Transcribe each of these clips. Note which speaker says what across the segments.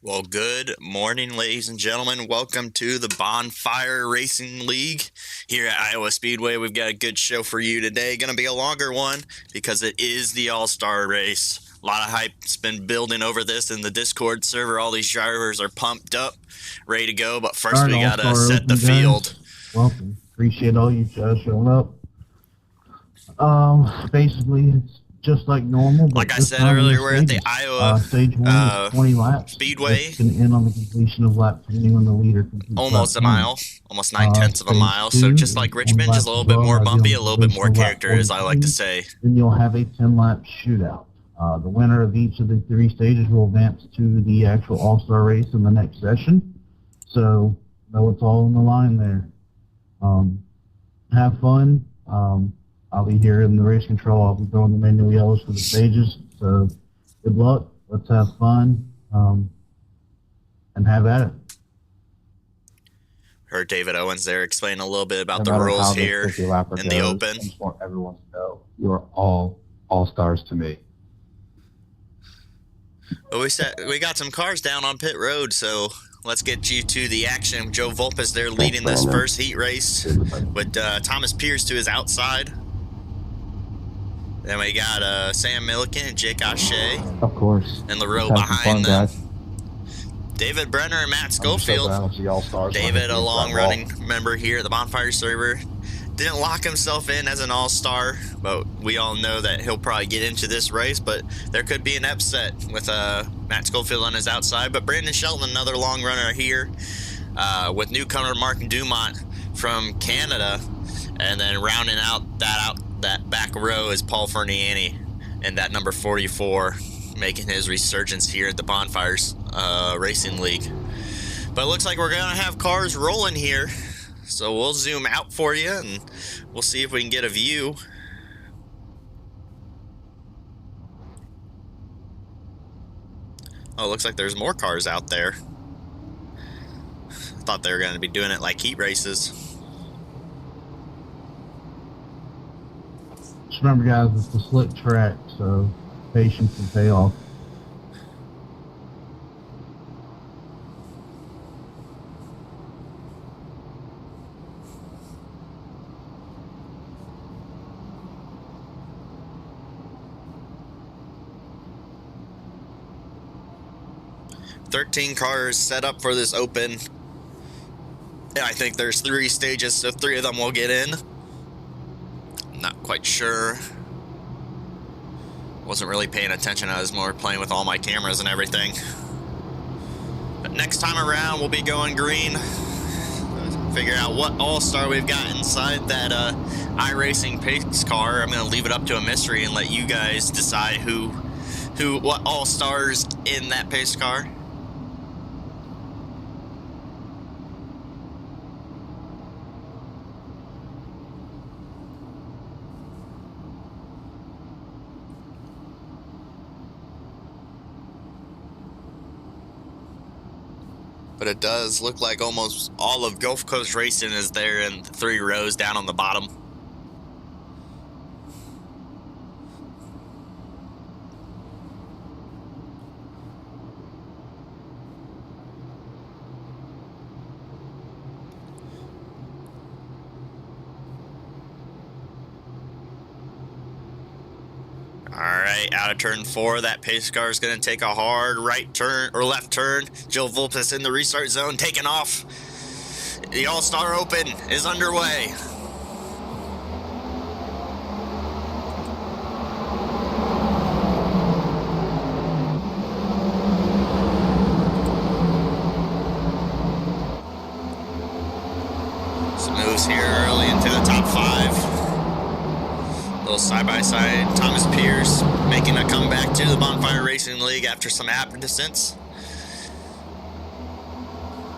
Speaker 1: Well, good morning, ladies and gentlemen. Welcome to the Bonfire Racing League here at Iowa Speedway. We've got a good show for you today. Going to be a longer one because it is the All-Star race. A lot of hype's been building over this in the Discord server. All these drivers are pumped up, ready to go. But first, we got to set the field.
Speaker 2: Welcome. Appreciate all you showing up. Basically, it's just like normal. But
Speaker 1: like I said earlier, we're at the Iowa
Speaker 2: stage 1 20 laps.
Speaker 1: Speedway.
Speaker 2: It's going to end on the completion of lap 20 when the leader completes
Speaker 1: almost a mile, almost 9/10 of a mile. So just like Richmond, just a little bit more bumpy, a little bit more character, as I like to say.
Speaker 2: Then you'll have a 10-lap shootout. The winner of each of the 3 stages will advance to the actual All-Star race in the next session. So know it's all on the line there. Have fun. I'll be here in the race control. I'll be throwing the manual yellows for the stages. So good luck. Let's have fun and have at it.
Speaker 1: Heard David Owens there explain a little bit about the rules here in the open.
Speaker 3: I just want everyone to know you're all all-stars to me.
Speaker 1: But we got some cars down on pit road, so let's get you to the action. Joe Volpes there leading this first heat race with Thomas Pierce to his outside. Then we got Sam Milliken and Jake O'Shea.
Speaker 3: Of course.
Speaker 1: In the row behind them. Guys. David Brenner and Matt Schofield. David, a long-running member here at the Bonfire server. Didn't lock himself in as an all-star, but we all know that he'll probably get into this race, but there could be an upset with Matt Schofield on his outside. But Brandon Shelton, another long runner here, with newcomer Mark Dumont from Canada, and then rounding out that back row is Paul Ferniani and that number 44, making his resurgence here at the Bonfires Racing League. But it looks like we're going to have cars rolling here. So we'll zoom out for you, and we'll see if we can get a view. Oh, it looks like there's more cars out there. I thought they were going to be doing it like heat races.
Speaker 2: Just remember, guys, it's a slick track, so patience will pay off.
Speaker 1: $13 cars set up for this open. And I think there's 3 stages, so 3 of them will get in. Not quite sure. Wasn't really paying attention. I was more playing with all my cameras and everything. But next time around, we'll be going green. Figure out what all-star we've got inside that iRacing pace car. I'm going to leave it up to a mystery and let you guys decide what all-stars in that pace car. But it does look like almost all of Gulf Coast Racing is there in the 3 rows down on the bottom. Alright, out of turn 4, that pace car is going to take a hard right turn, or left turn. Joe Volpes in the restart zone, taking off. The All-Star Open is underway. Some moves here early into the top 5. Little side-by-side, Thomas Pierce making a comeback to the Bonfire Racing League after some absence.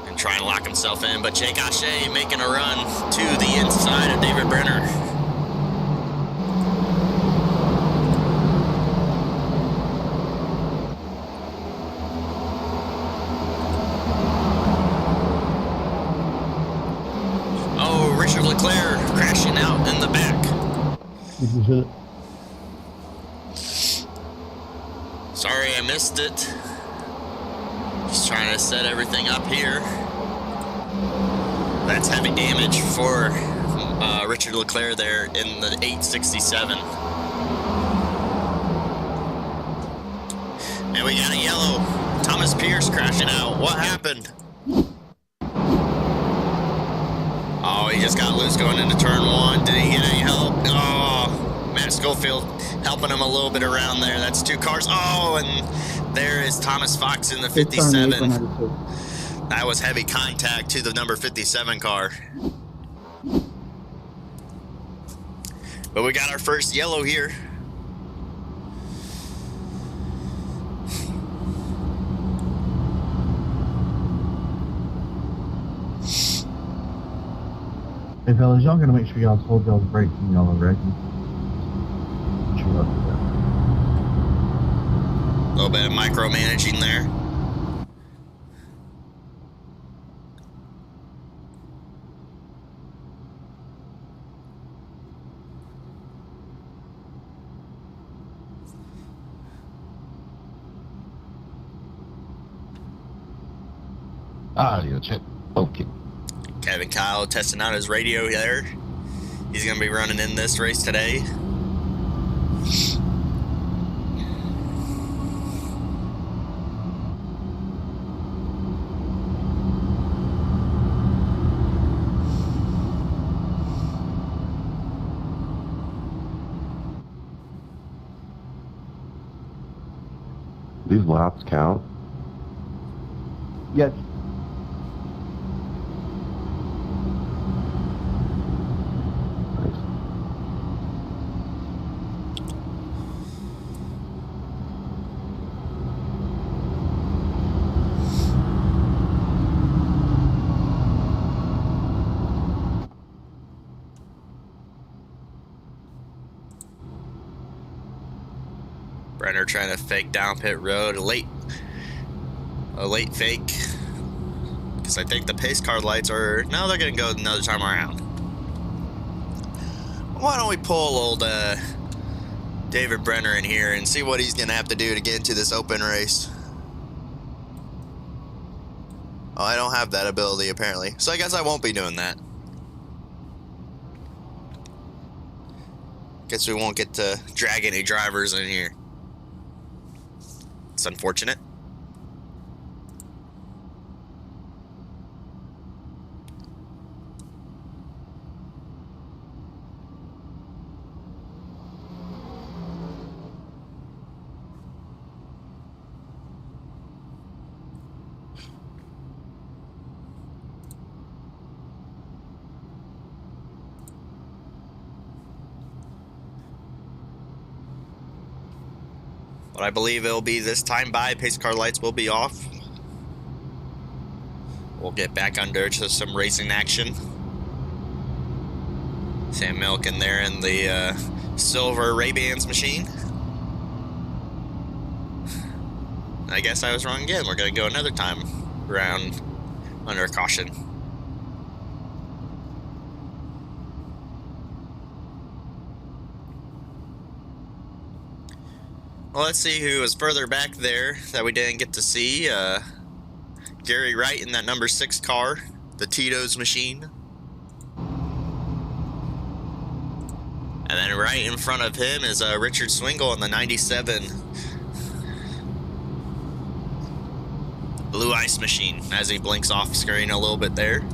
Speaker 1: And trying to lock himself in, but Jake O'Shea making a run to the inside of David Brenner. Oh, Richard Leclerc crashing out in the back. Sorry I missed it. Just trying to set everything up here. That's heavy damage for Richard Leclerc there in the 867. And we got a yellow. Thomas Pierce crashing out. What happened? Oh, he just got loose going into turn 1. Did he get any help? Oh, Matt Schofield helping him a little bit around there. That's 2 cars. Oh, and there is Thomas Fox in the 57. That was heavy contact to the number 57 car. But we got our first yellow here.
Speaker 2: Hey fellas, y'all gotta make sure y'all hold y'all's brakes when y'all are wrecking. Sure y'all do that.
Speaker 1: A little bit of micromanaging there.
Speaker 3: Audio check. Okay.
Speaker 1: Kevin Kyle testing out his radio there. He's going to be running in this race today.
Speaker 3: These laps count?
Speaker 2: Yes.
Speaker 1: Brenner trying to fake down pit road, a late fake, because I think the pace car lights are, no, they're going to go another time around. Why don't we pull old David Brenner in here and see what he's going to have to do to get into this open race. Oh, I don't have that ability apparently, so I guess I won't be doing that. Guess we won't get to drag any drivers in here. It's unfortunate. But I believe it'll be this time by. Pace car lights will be off. We'll get back under to some racing action. Sam Milken there in the silver Ray-Bans machine. I guess I was wrong again. We're going to go another time around under caution. Well, let's see who was further back there that we didn't get to see. Gary Wright in that number 6 car, the Tito's machine. And then right in front of him is Richard Swingle in the 97 Blue Ice machine, as he blinks off screen a little bit there.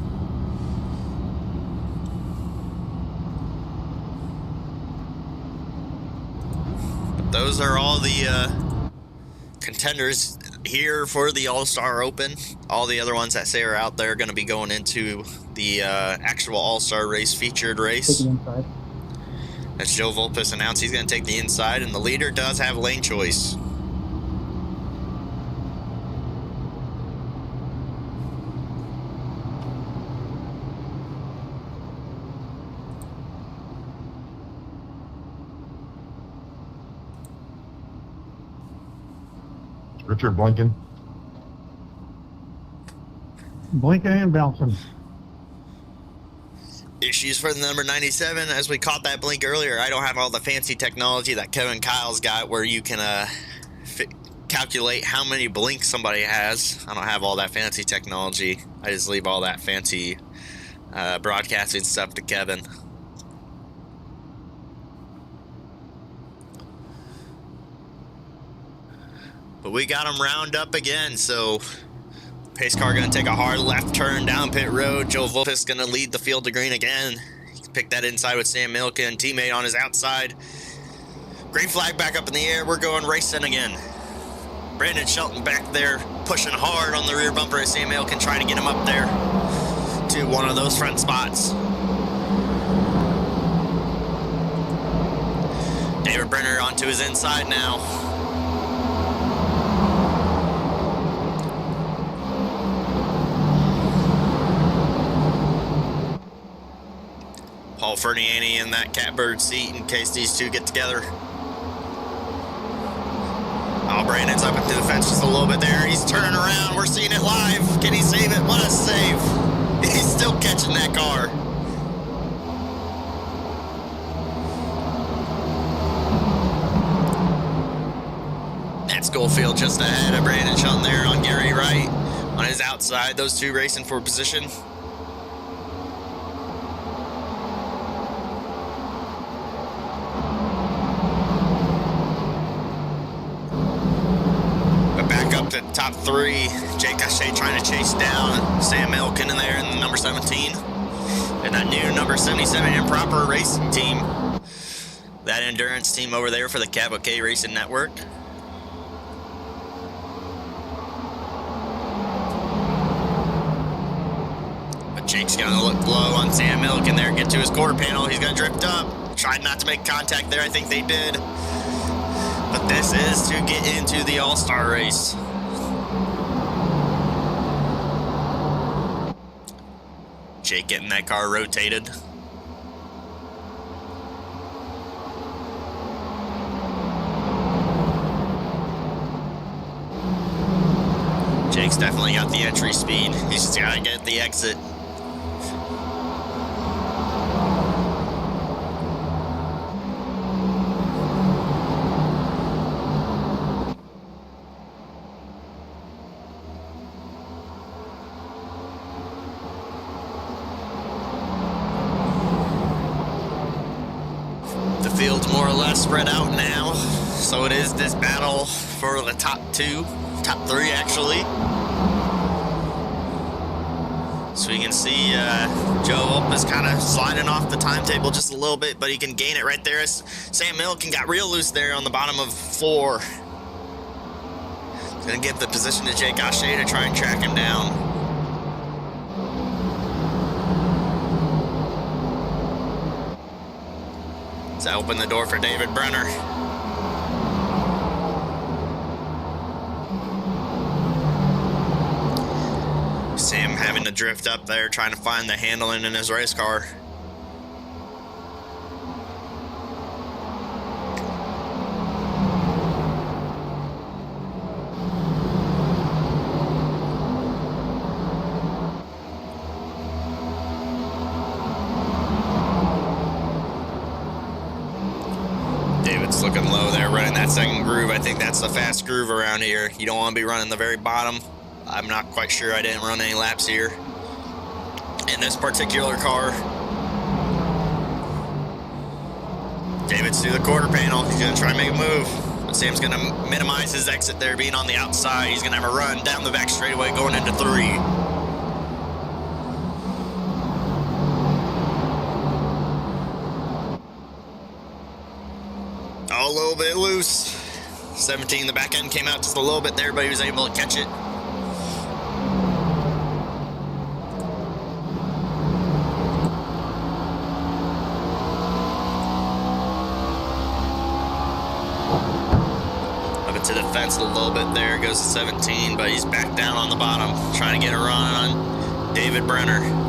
Speaker 1: Those are all the contenders here for the All-Star Open. All the other ones that say are out there are going to be going into the actual All-Star race, featured race. As Joe Volpus announced, he's going to take the inside, and the leader does have lane choice.
Speaker 3: Richard blinking.
Speaker 2: Blinking and bouncing.
Speaker 1: Issues for the number 97. As we caught that blink earlier, I don't have all the fancy technology that Kevin Kyle's got, where you can calculate how many blinks somebody has. I don't have all that fancy technology. I just leave all that fancy broadcasting stuff to Kevin. But we got him round up again, so pace car going to take a hard left turn down pit road. Joe Volpis going to lead the field to green again. He can pick that inside with Sam Milken, teammate on his outside. Green flag back up in the air. We're going racing again. Brandon Shelton back there pushing hard on the rear bumper as Sam Milken trying to get him up there to one of those front spots. David Brenner onto his inside now. Paul Ferniani in that catbird seat in case these two get together. Oh, Brandon's up into the fence just a little bit there. He's turning around. We're seeing it live. Can he save it? What a save. He's still catching that car. Matt Schofield just ahead of Brandon Shelton there on Gary Wright on his outside. Those two racing for position. To top three, Jake Gachet trying to chase down Sam Milken in there in the number 17 and that new number 77 Improper Racing team, that endurance team over there for the Cavalcade Racing Network. But Jake's gonna look low on Sam Milken there, get to his quarter panel. He's gonna drift up, tried not to make contact there. I think they did, but this is to get into the All-Star race. Jake getting that car rotated. Jake's definitely got the entry speed. He's just gotta get the exit. Field's more or less spread out now, so it is this battle for the top three actually. So you can see Joe Volpis kind of sliding off the timetable just a little bit, but he can gain it right there as Sam Milken got real loose there on the bottom of 4. Gonna give the position to Jake Gachet to try and track him down. To open the door for David Brenner. Sam having to drift up there, trying to find the handling in his race car. David's looking low there, running that second groove. I think that's the fast groove around here. You don't want to be running the very bottom. I'm not quite sure. I didn't run any laps here in this particular car. David's through the quarter panel. He's going to try and make a move. But Sam's going to minimize his exit there, being on the outside. He's going to have a run down the back straightaway going into 3. A little bit loose. 17, the back end came out just a little bit there, but he was able to catch it. Up into the fence a little bit there, goes to 17, but he's back down on the bottom, trying to get a run on David Brenner.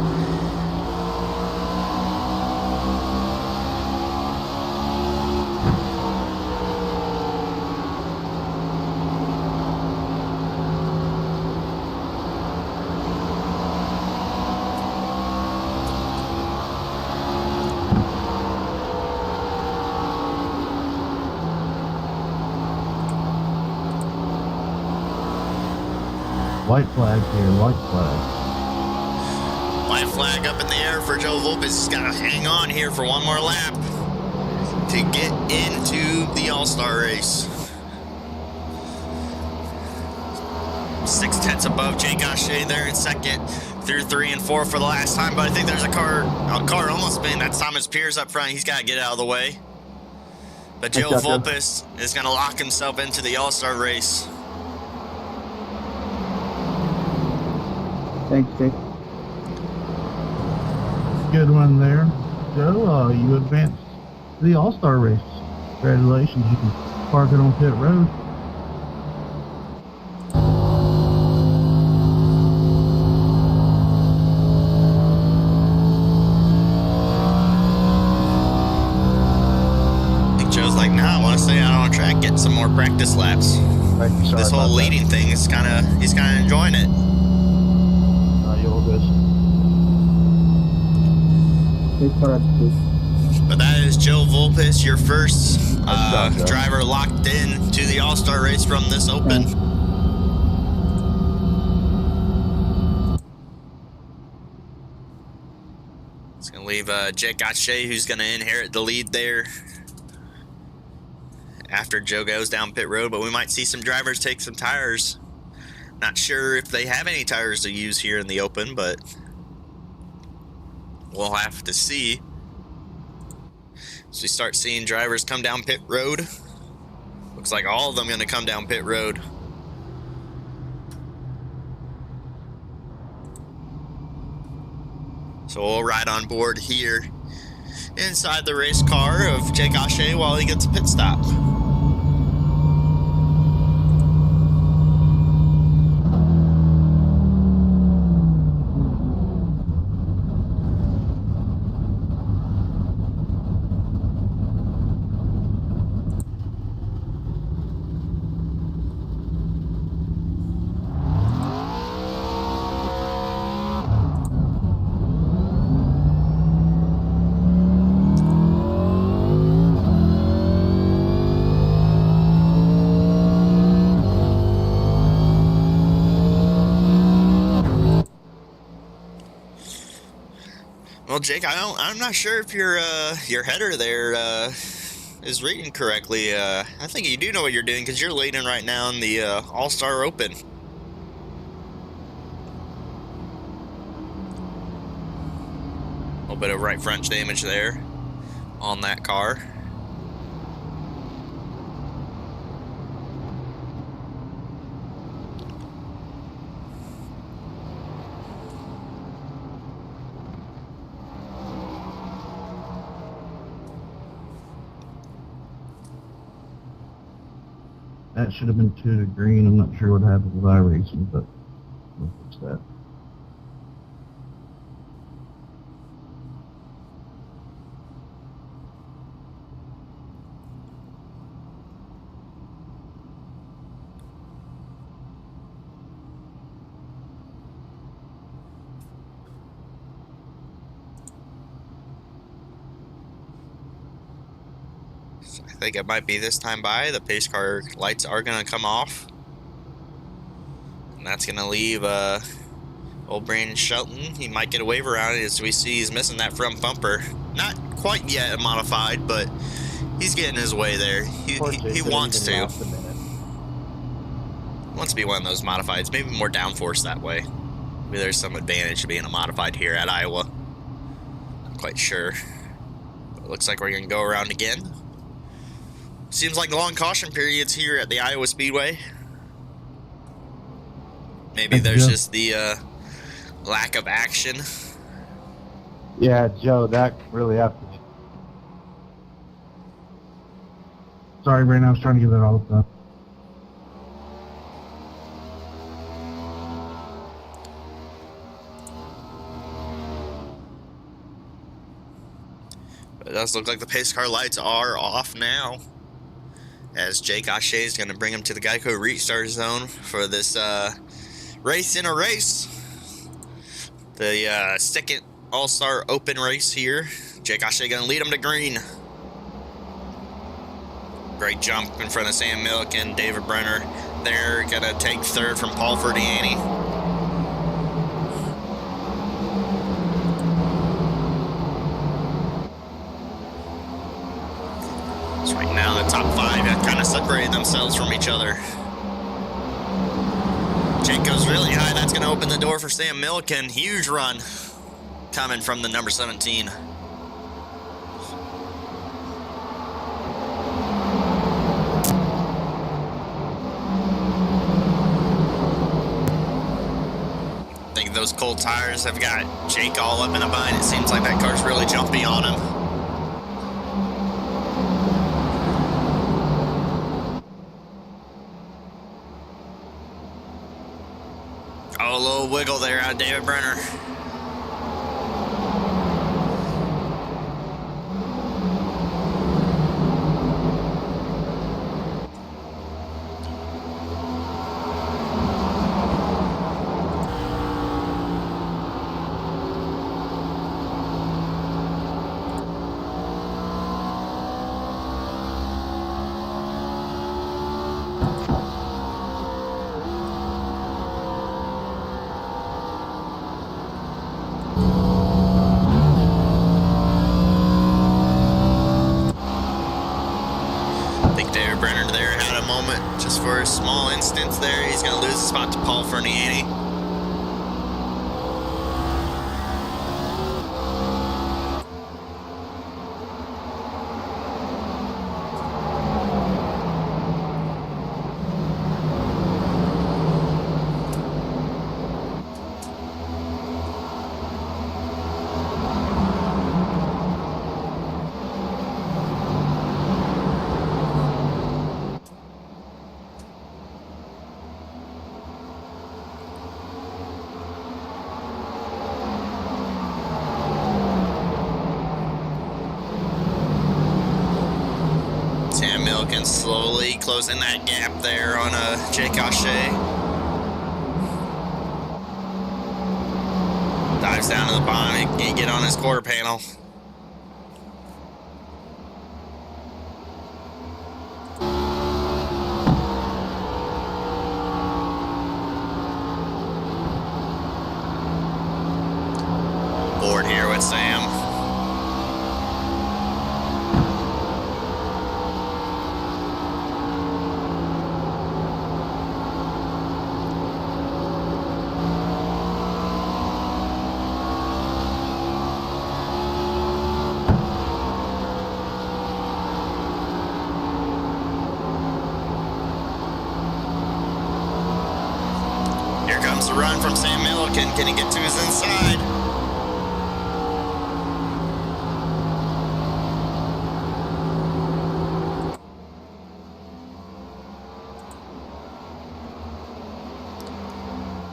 Speaker 2: White flag here, white flag.
Speaker 1: White flag up in the air for Joe Volpes. He's got to hang on here for one more lap to get into the All-Star race. 6/10 above Jake O'Shea there in second, through 3 and 4 for the last time. But I think there's a car almost spinning. That's Thomas Pierce up front. He's got to get out of the way. But Joe Volpes is going to lock himself into the All-Star race.
Speaker 3: Thanks, Jake.
Speaker 2: Good one there, Joe. You advanced to the All-Star race. Congratulations. You can park it on pit road.
Speaker 1: Get some more practice laps. This whole leading thing is he's kind of enjoying it.
Speaker 2: You're all good.
Speaker 1: But that is Joe Volpes, your first driver locked in to the All-Star race from this Open. It's going to leave Jake O'Shea, who's going to inherit the lead there after Joe goes down pit road. But we might see some drivers take some tires. Not sure if they have any tires to use here in the Open, but we'll have to see. So we start seeing drivers come down pit road. Looks like all of them going to come down pit road. So we'll ride on board here inside the race car of Jake O'Shea while he gets a pit stop. Well, Jake, I'm not sure if your header there is reading correctly. I think you do know what you're doing because you're leading right now in the All-Star Open. A little bit of right front damage there on that car.
Speaker 2: That should have been 2 to green. I'm not sure what happened with iRacing, but we'll fix that.
Speaker 1: I think it might be this time by. The pace car lights are going to come off. And that's going to leave old Brandon Shelton. He might get a wave around it. As we see, he's missing that front bumper. Not quite yet modified, but he's getting his way there. He wants to. Wants to be one of those modifieds. Maybe more downforce that way. Maybe there's some advantage to being a modified here at Iowa. Not quite sure. But it looks like we're going to go around again. Seems like long caution periods here at the Iowa Speedway. Maybe there's just the lack of action.
Speaker 3: Yeah, Joe, that really happened.
Speaker 2: Sorry, Brandon, I was trying to get that all done.
Speaker 1: But it does look like the pace car lights are off now, as Jake O'Shea is going to bring him to the Geico restart zone for this race in a race. The second All-Star Open race here. Jake O'Shea going to lead him to green. Great jump in front of Sam Milk and David Brenner there, gonna take third from Paul Ferdiani. So right now the top 5 have kind of separated themselves from each other. Jake goes really high. That's going to open the door for Sam Milliken. Huge run coming from the number 17. I think those cold tires have got Jake all up in a bind. It seems like that car's really jumpy on him. Oh, a little wiggle there out of David Brenner. Brenner there had a moment just for a small instance there. He's going to lose the spot to Paul Ferniani. Sam Milliken slowly closing that gap there on Jake O'Shea. Dives down to the bottom and get on his quarter panel. Board here with Sam. Here comes the run from Sam Milliken. Can he get to his inside?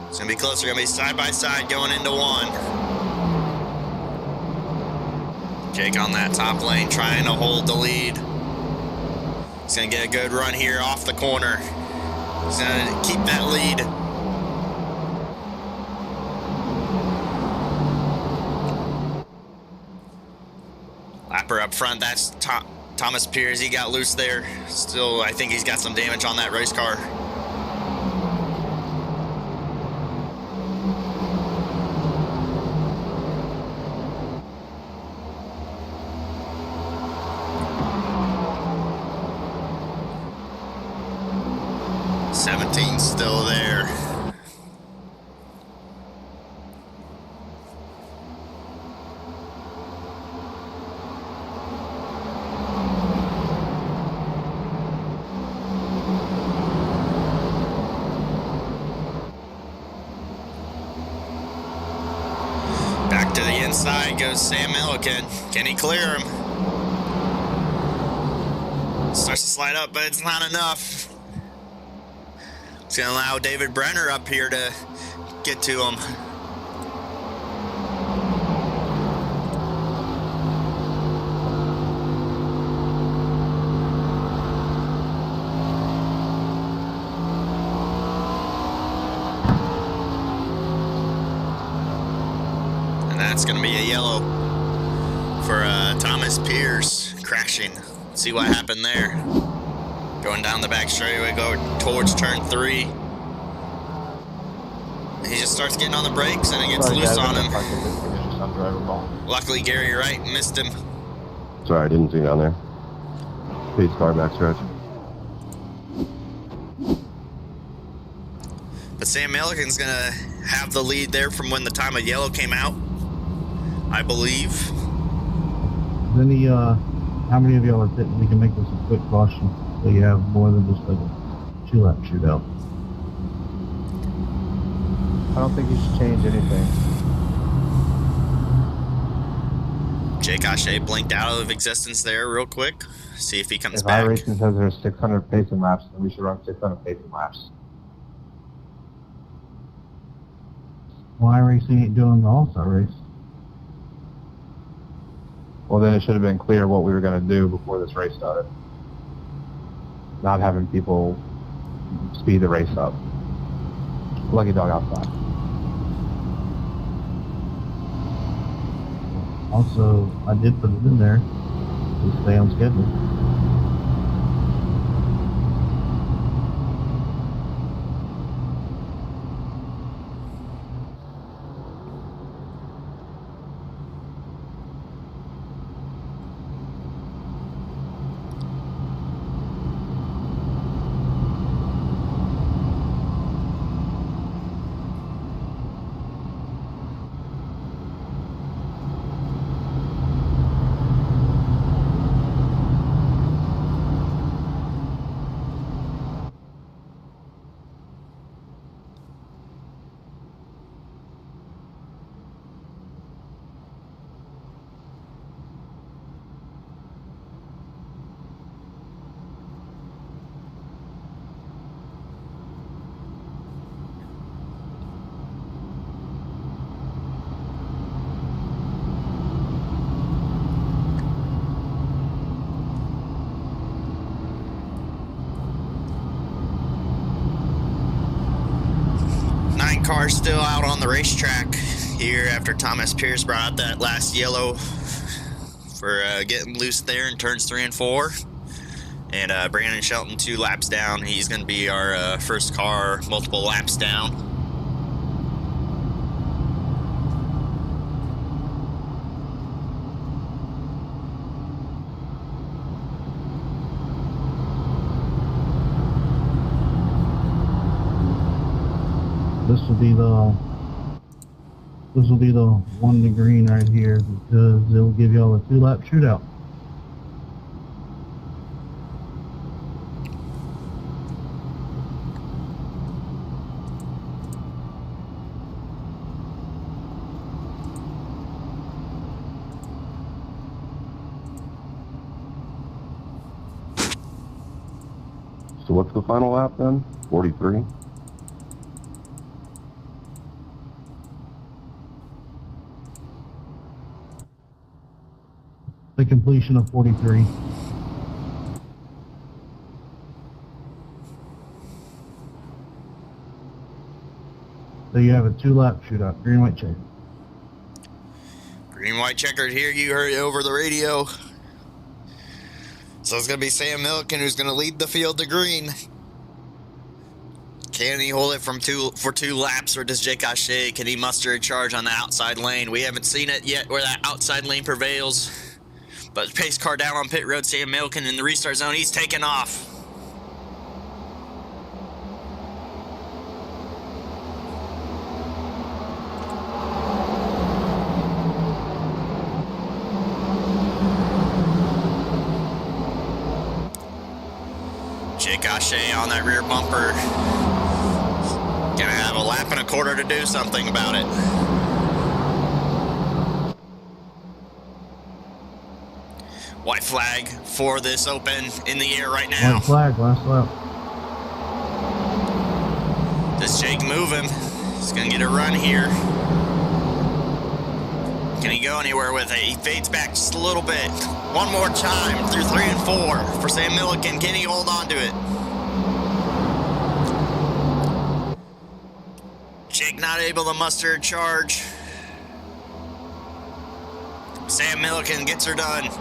Speaker 1: It's going to be closer. Going to be side by side going into one. Jake on that top lane trying to hold the lead. He's going to get a good run here off the corner. He's going to keep that lead. Lapper up front, that's Thomas Pierce. He got loose there. Still, I think he's got some damage on that race car. Still there. Back to the inside goes Sam Milliken. Can he clear him? Starts to slide up, but it's not enough. It's going to allow David Brenner up here to get to him. And that's going to be a yellow for Thomas Pierce crashing. See what happened there. Going down the back straightaway, go towards turn 3. He just starts getting on the brakes and it gets loose on him. Luckily, Gary Wright missed him.
Speaker 3: Sorry, I didn't see down there. Pace car backstretch.
Speaker 1: But Sam Milliken's going to have the lead there from when the time of yellow came out, I believe.
Speaker 2: How many of y'all are thinking we can make this a quick caution so you have more than just like a 2-lap shootout?
Speaker 4: I don't think you should change anything.
Speaker 1: Jake O'Shea blinked out of existence there real quick. See if he comes
Speaker 4: if
Speaker 1: back.
Speaker 4: If iRacing says there's 600 pacing laps, then we should run 600 pacing laps.
Speaker 2: Well, iRacing ain't doing the All-Star race.
Speaker 4: Well, then it should have been clear what we were going to do before this race started. Not having people speed the race up. Lucky dog outside.
Speaker 2: Also, I did put it in there to stay on schedule.
Speaker 1: Car still out on the racetrack here after Thomas Pierce brought out that last yellow for getting loose there in turns 3 and 4. And Brandon Shelton 2 laps down. He's going to be our first car multiple laps down.
Speaker 2: This will be the one to green right here because it will give y'all a 2-lap shootout.
Speaker 3: So what's the final lap then? 43?
Speaker 2: The completion of 43. So you have a 2-lap shootout, green, white, checker.
Speaker 1: Green, white, checkered here. You heard it over the radio. So it's going to be Sam Milliken who's going to lead the field to green. Can he hold it for 2 laps, or does Jake O'Shea, can he muster a charge on the outside lane? We haven't seen it yet where that outside lane prevails. But pace car down on pit road, Sam Milliken in the restart zone. He's taking off. Jake O'Shea on that rear bumper. Gonna have a lap and a quarter to do something about it. White flag for this open in the air right now.
Speaker 2: White flag, last lap.
Speaker 1: Does Jake move him? He's gonna get a run here. Can he go anywhere with it? He fades back just a little bit. One more time through 3 and 4 for Sam Milliken. Can he hold on to it? Jake not able to muster a charge. Sam Milliken gets her done.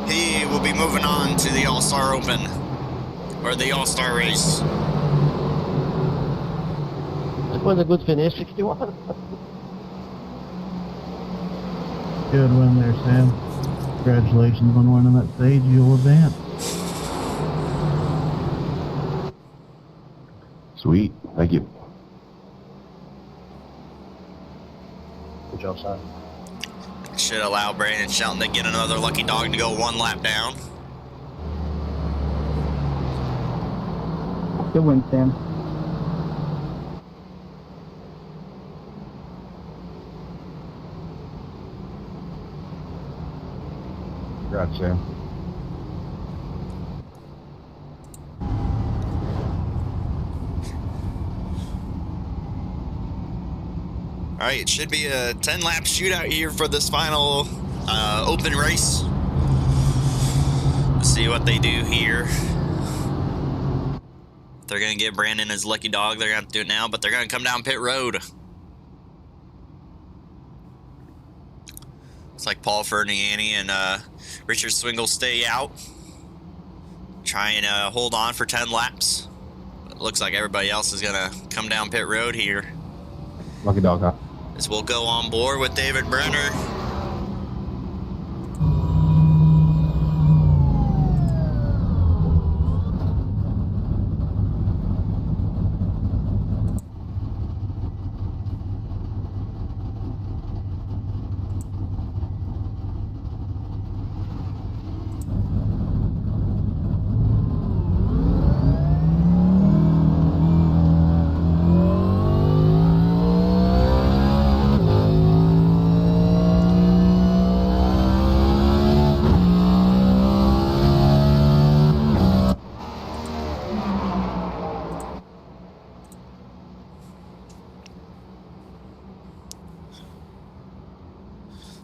Speaker 1: He will be moving on to the All-Star Open. for the All-Star race.
Speaker 3: That was a good finish, 61.
Speaker 2: Good win there, Sam. Congratulations on winning that stage. You'll advance.
Speaker 4: Sweet. Thank you.
Speaker 3: Good job, son.
Speaker 1: Should allow Brandon Shelton to get another lucky dog to go 1 lap down.
Speaker 3: Good win, Sam.
Speaker 4: Congrats, Sam.
Speaker 1: All right, it should be a 10-lap shootout here for this final open race. Let's see what they do here. If they're going to give Brandon his lucky dog, they're going to have to do it now, but they're going to come down pit road. Looks like Paul Ferniani and Richard Swingle stay out. Try and hold on for 10 laps. It looks like everybody else is going to come down pit road here.
Speaker 4: Lucky dog, huh?
Speaker 1: As we'll go on board with David Brenner.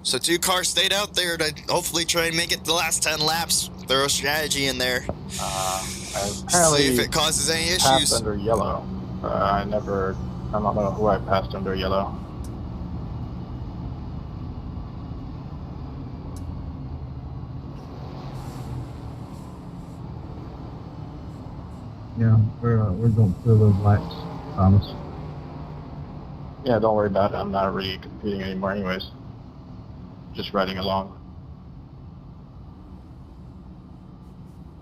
Speaker 1: So 2 cars stayed out there to hopefully try and make it the last 10 laps. Throw a strategy in there. See if it causes any issues.
Speaker 5: Passed under yellow. I don't know who I passed under yellow.
Speaker 2: Yeah, we're going through those laps, Thomas.
Speaker 5: Yeah, don't worry about it. I'm not really competing anymore anyways. Just riding along.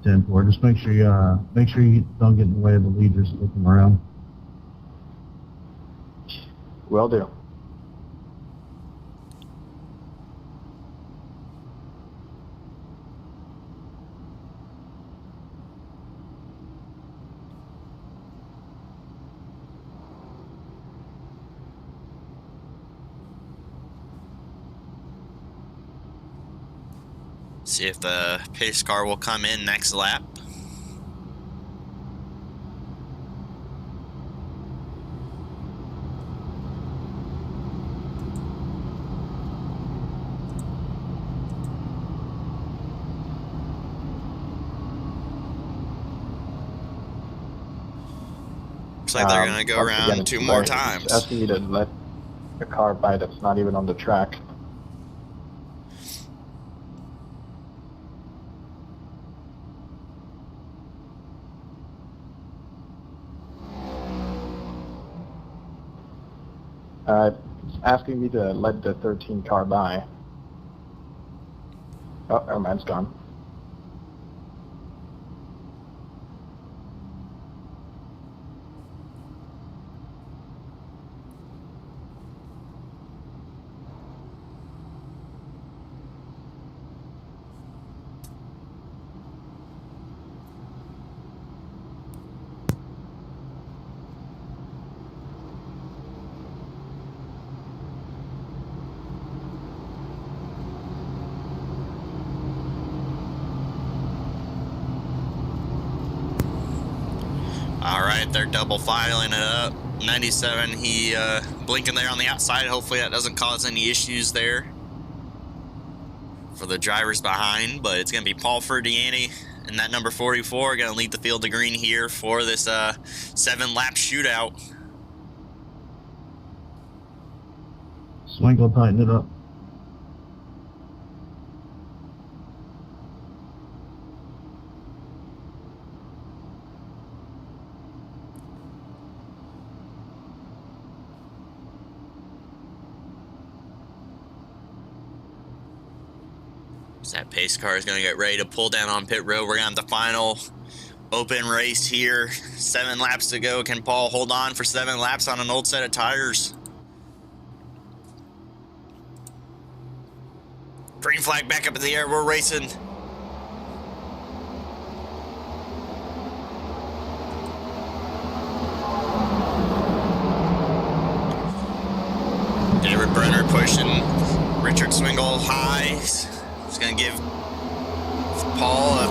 Speaker 2: 10-4. Just make sure you don't get in the way of the leaders looking around.
Speaker 5: Will do.
Speaker 1: See if the pace car will come in next lap. Looks like they're going to go around 2 more times.
Speaker 5: It's asking me to let a car by that's not even on the track. It's asking me to let the 13 car by. Oh, our man's gone.
Speaker 1: Alright, they're double filing it up. 97, he blinking there on the outside. Hopefully that doesn't cause any issues there for the drivers behind, but it's going to be Paul Ferdiani and that number 44 going to lead the field to green here for this 7-lap shootout.
Speaker 2: Swingle, tighten it up.
Speaker 1: So that pace car is going to get ready to pull down on pit road. We're going to have the final open race here. 7 laps to go. Can Paul hold on for 7 laps on an old set of tires? Green flag back up in the air. We're racing. David Brenner pushing Richard Swingle high. He's going to give Paul a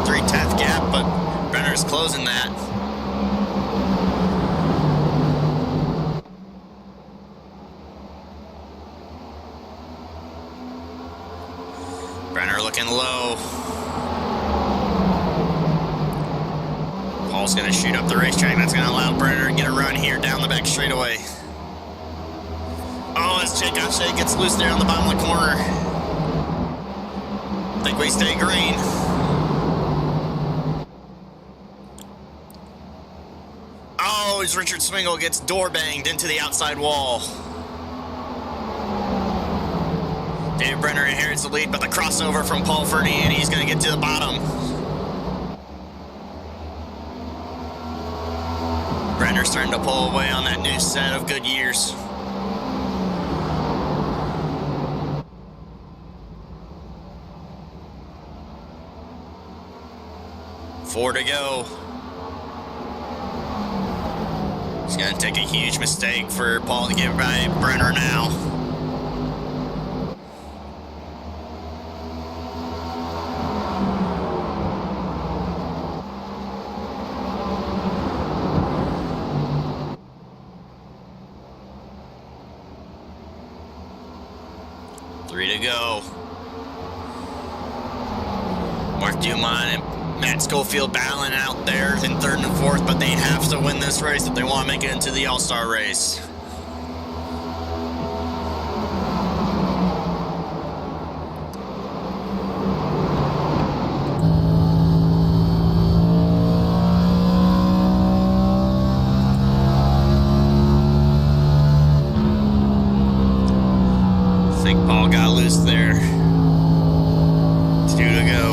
Speaker 1: 3/10 gap, but Brenner's closing that. Brenner looking low. Paul's going to shoot up the racetrack. That's going to allow Brenner to get a run here down the back straightaway. Oh, as Jake O'Shea gets loose there on the bottom of the corner. I think we stay green. Oh, as Richard Swingle gets door banged into the outside wall. David Brenner inherits the lead, but the crossover from Paul Fernie, and he's going to get to the bottom. Brenner's starting to pull away on that new set of Goodyears. 4 to go. It's going to take a huge mistake for Paul to get by Brenner now. Three to go. Mark Dumont and Matt Schofield battling out there in 3rd and 4th, but they have to win this race if they want to make it into the All-Star race. I think Paul got loose there. 2 to go.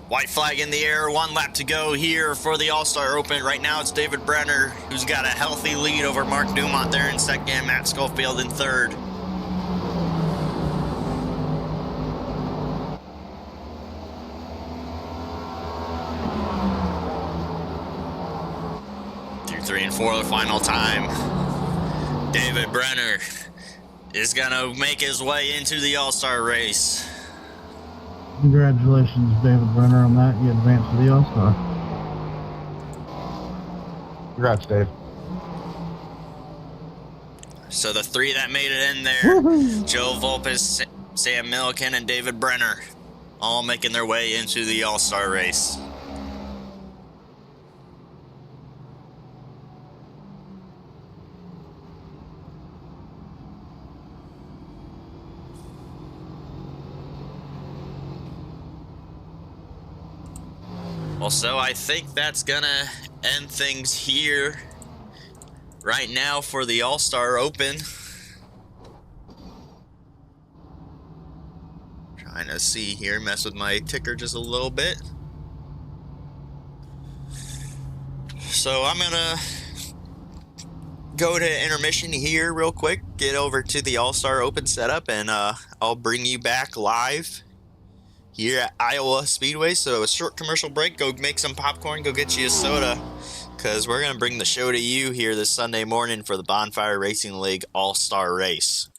Speaker 1: White flag in the air, 1 lap to go here for the All-Star Open. Right now it's David Brenner, who's got a healthy lead over Mark Dumont there in 2nd, Matt Schofield in 3rd. Through 3 and 4 the final time. David Brenner is gonna make his way into the All-Star race.
Speaker 2: Congratulations, David Brenner, on that. You advanced to the All-Star.
Speaker 4: Congrats, Dave.
Speaker 1: So the 3 that made it in there, Joe Volpes, Sam Milliken, and David Brenner, all making their way into the All-Star race. Well, so I think that's gonna end things here right now for the All-Star Open. Trying to see here, mess with my ticker just a little bit. So I'm gonna go to intermission here real quick, get over to the All-Star Open setup, and I'll bring you back live here at Iowa Speedway. So a short commercial break, go make some popcorn, go get you a soda, because we're going to bring the show to you here this Sunday morning for the Bonfire Racing League All-Star Race.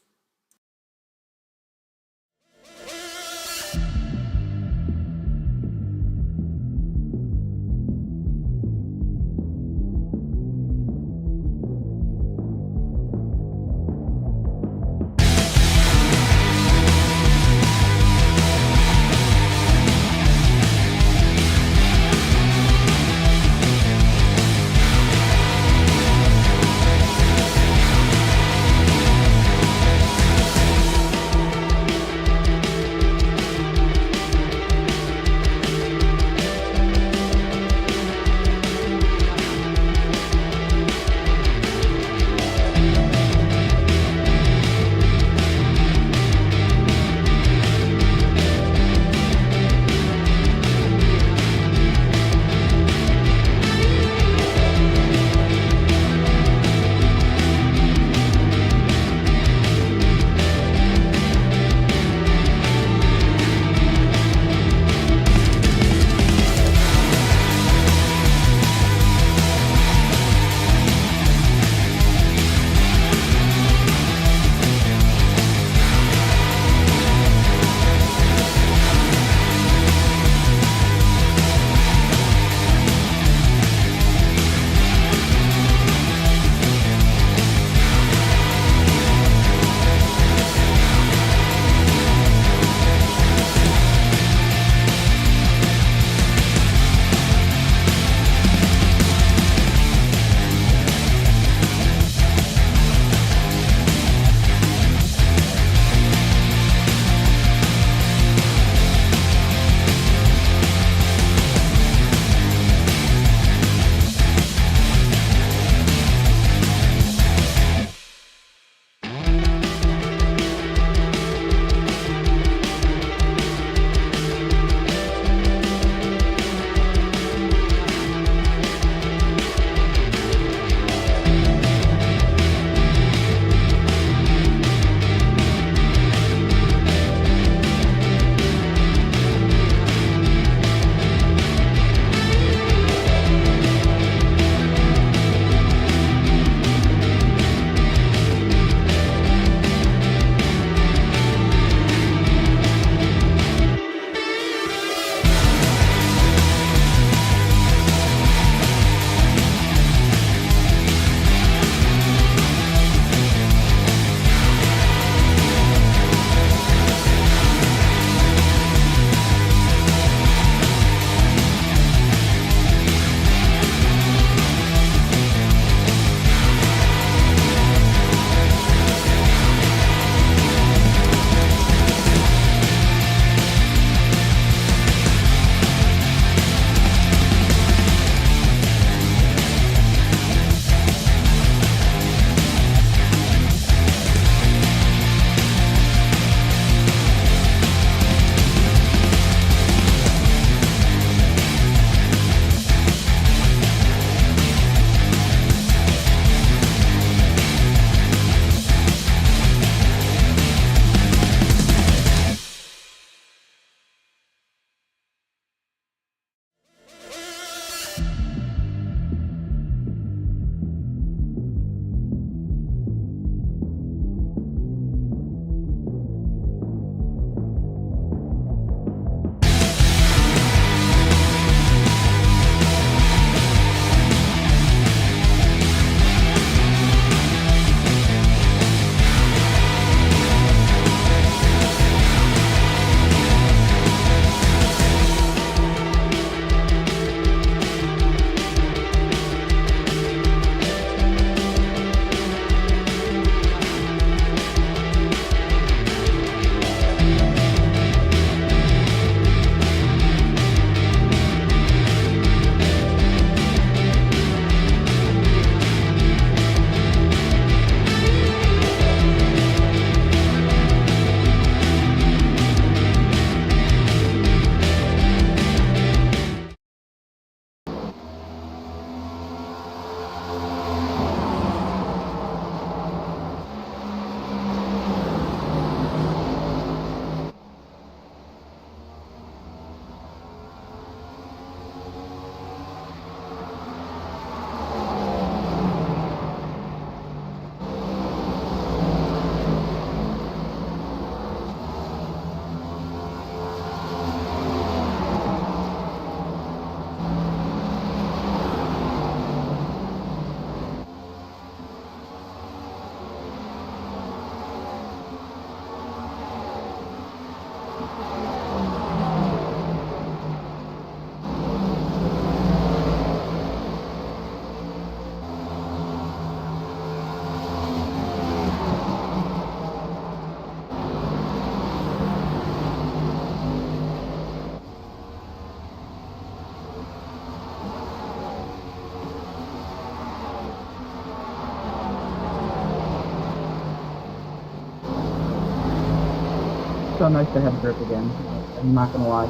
Speaker 6: So nice to have grip again. I'm not gonna lie.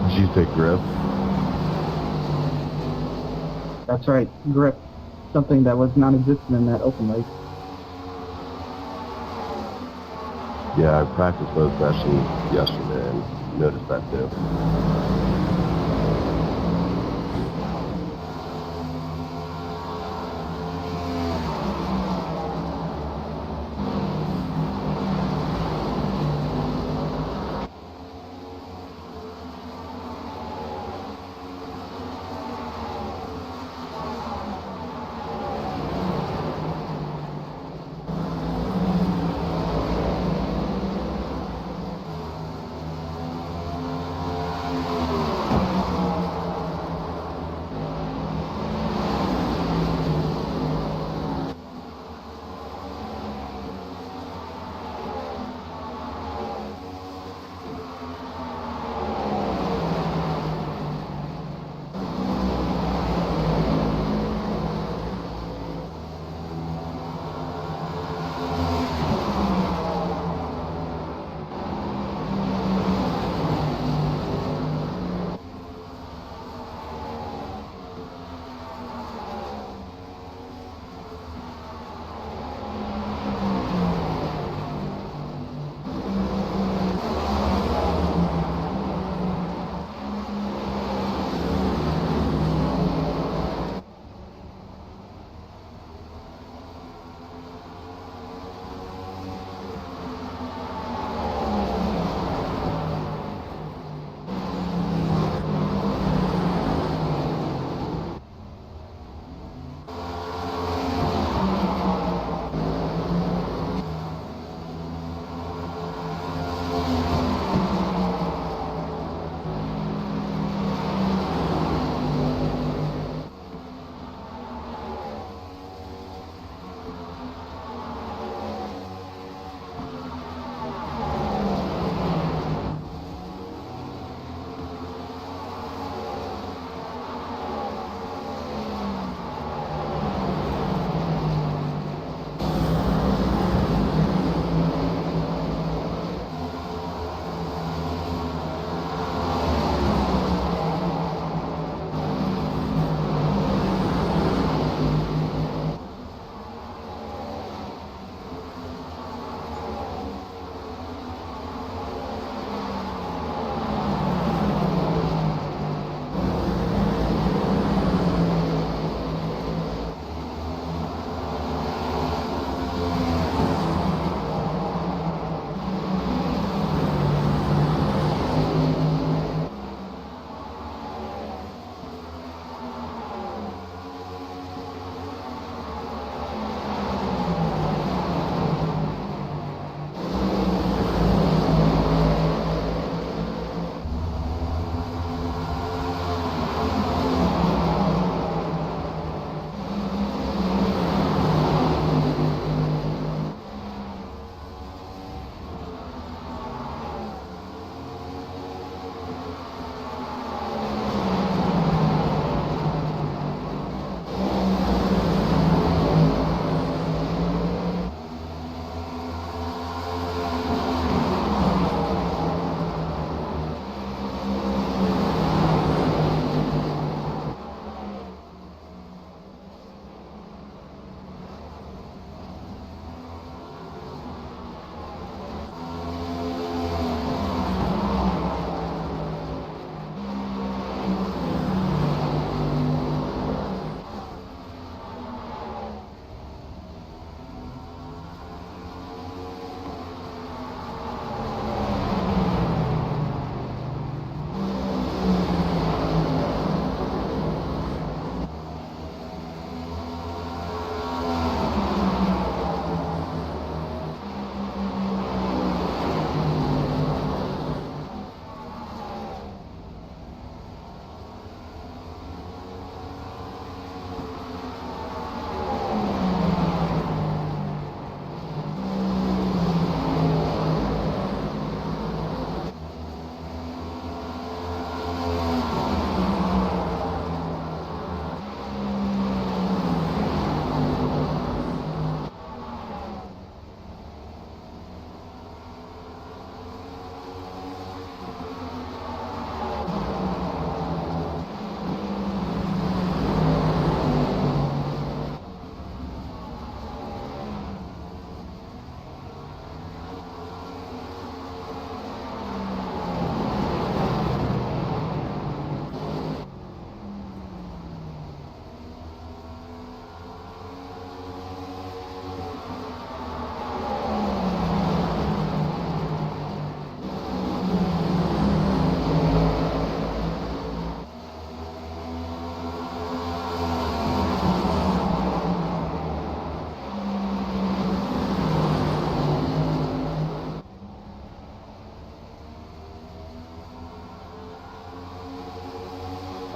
Speaker 3: Did you say grip?
Speaker 6: That's right, grip. Something that was non-existent in that open race.
Speaker 3: Yeah, I practiced those sessions yesterday and noticed that too.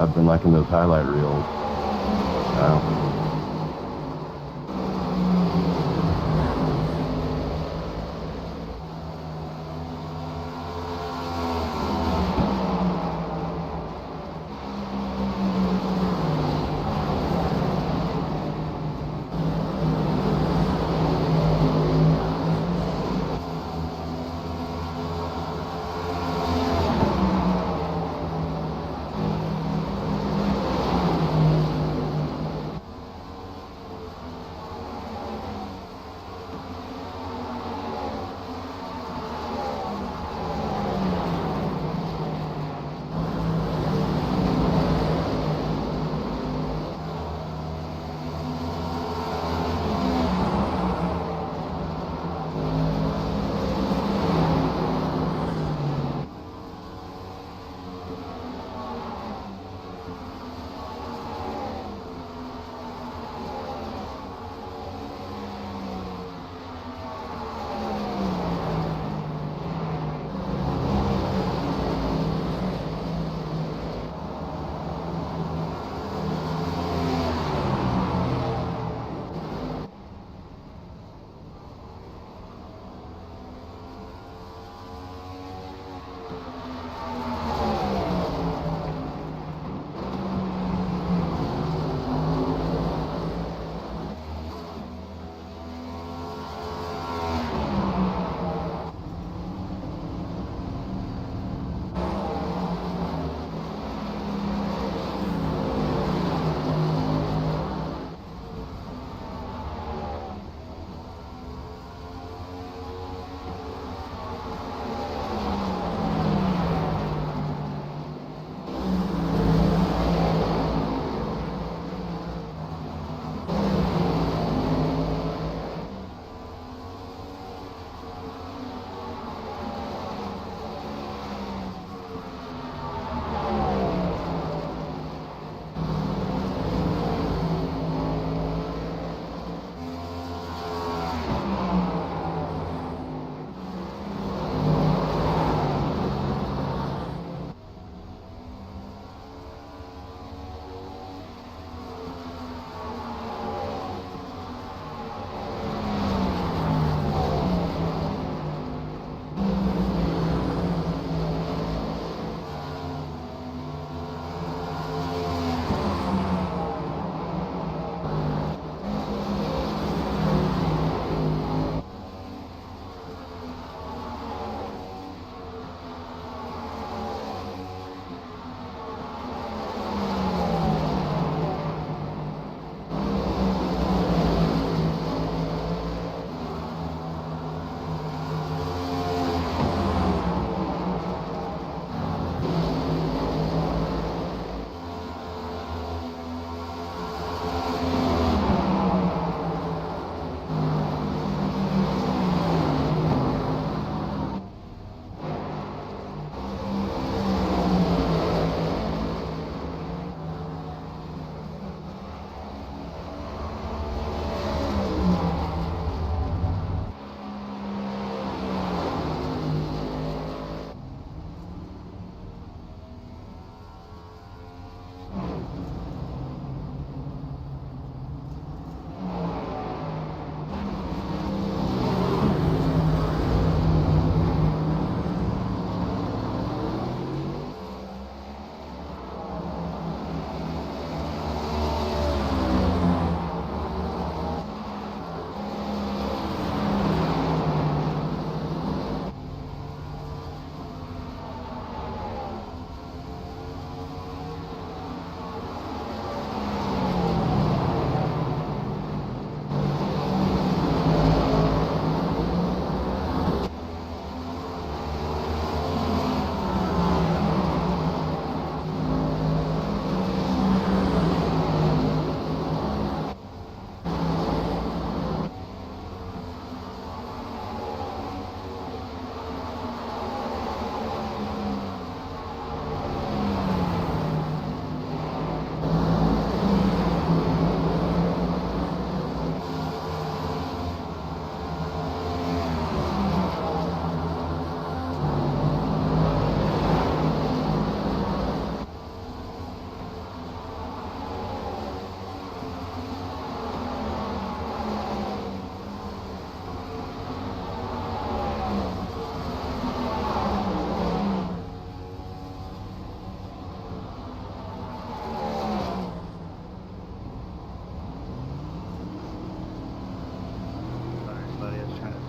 Speaker 3: I've been liking those highlight reels. Wow.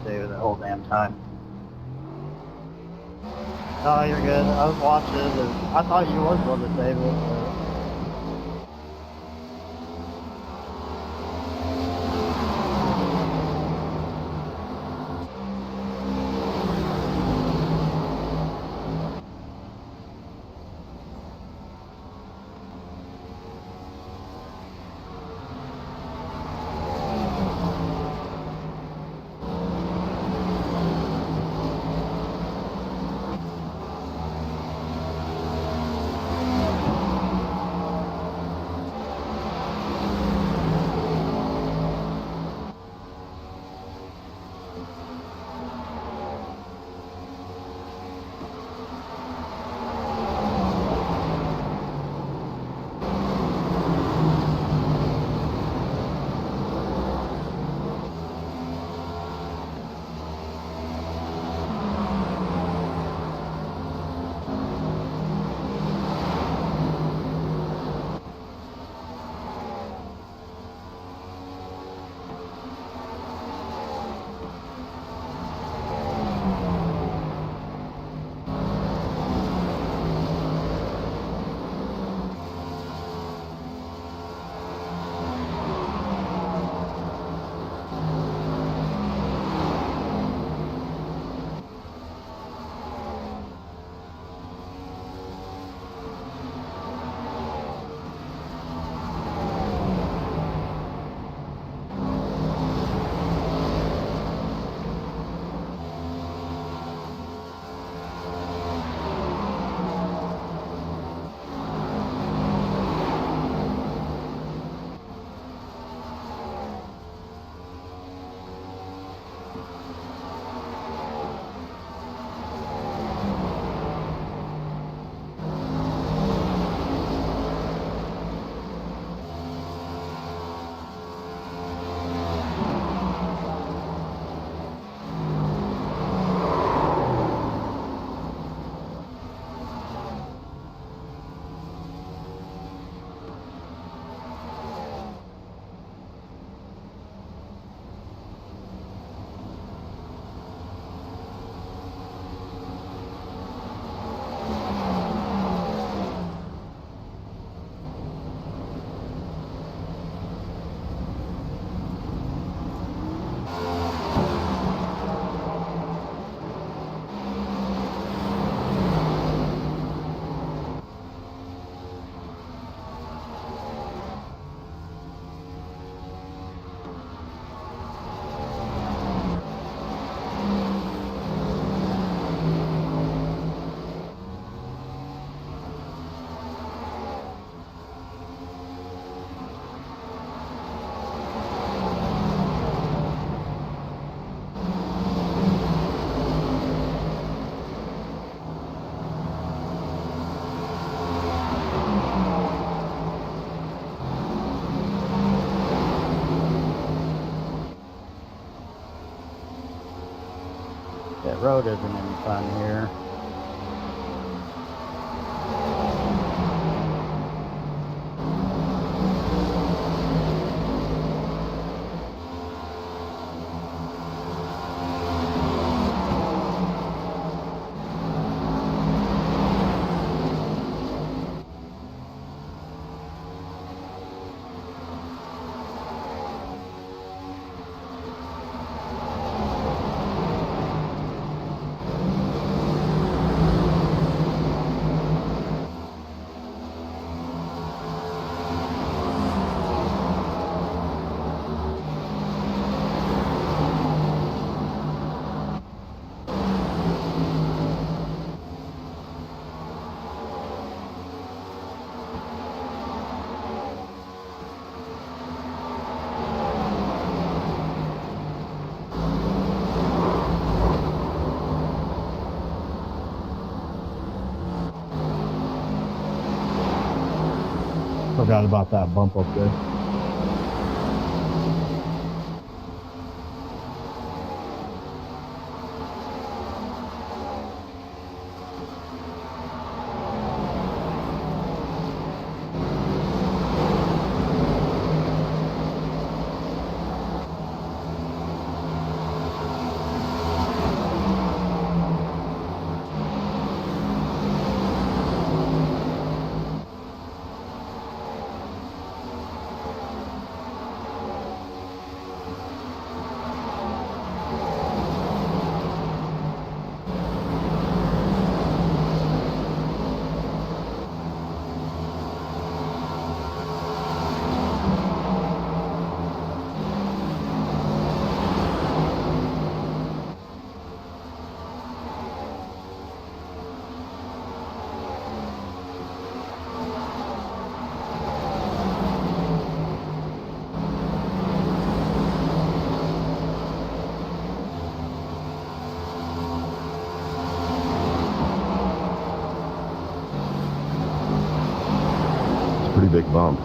Speaker 6: David, the whole damn time.
Speaker 5: No, you're good. I was watching and I thought you was going to save it.
Speaker 6: That road isn't any fun here.
Speaker 2: Forgot about that bump up there.
Speaker 3: pretty big bump.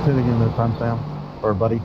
Speaker 2: Say it again this time, Sam, or buddy.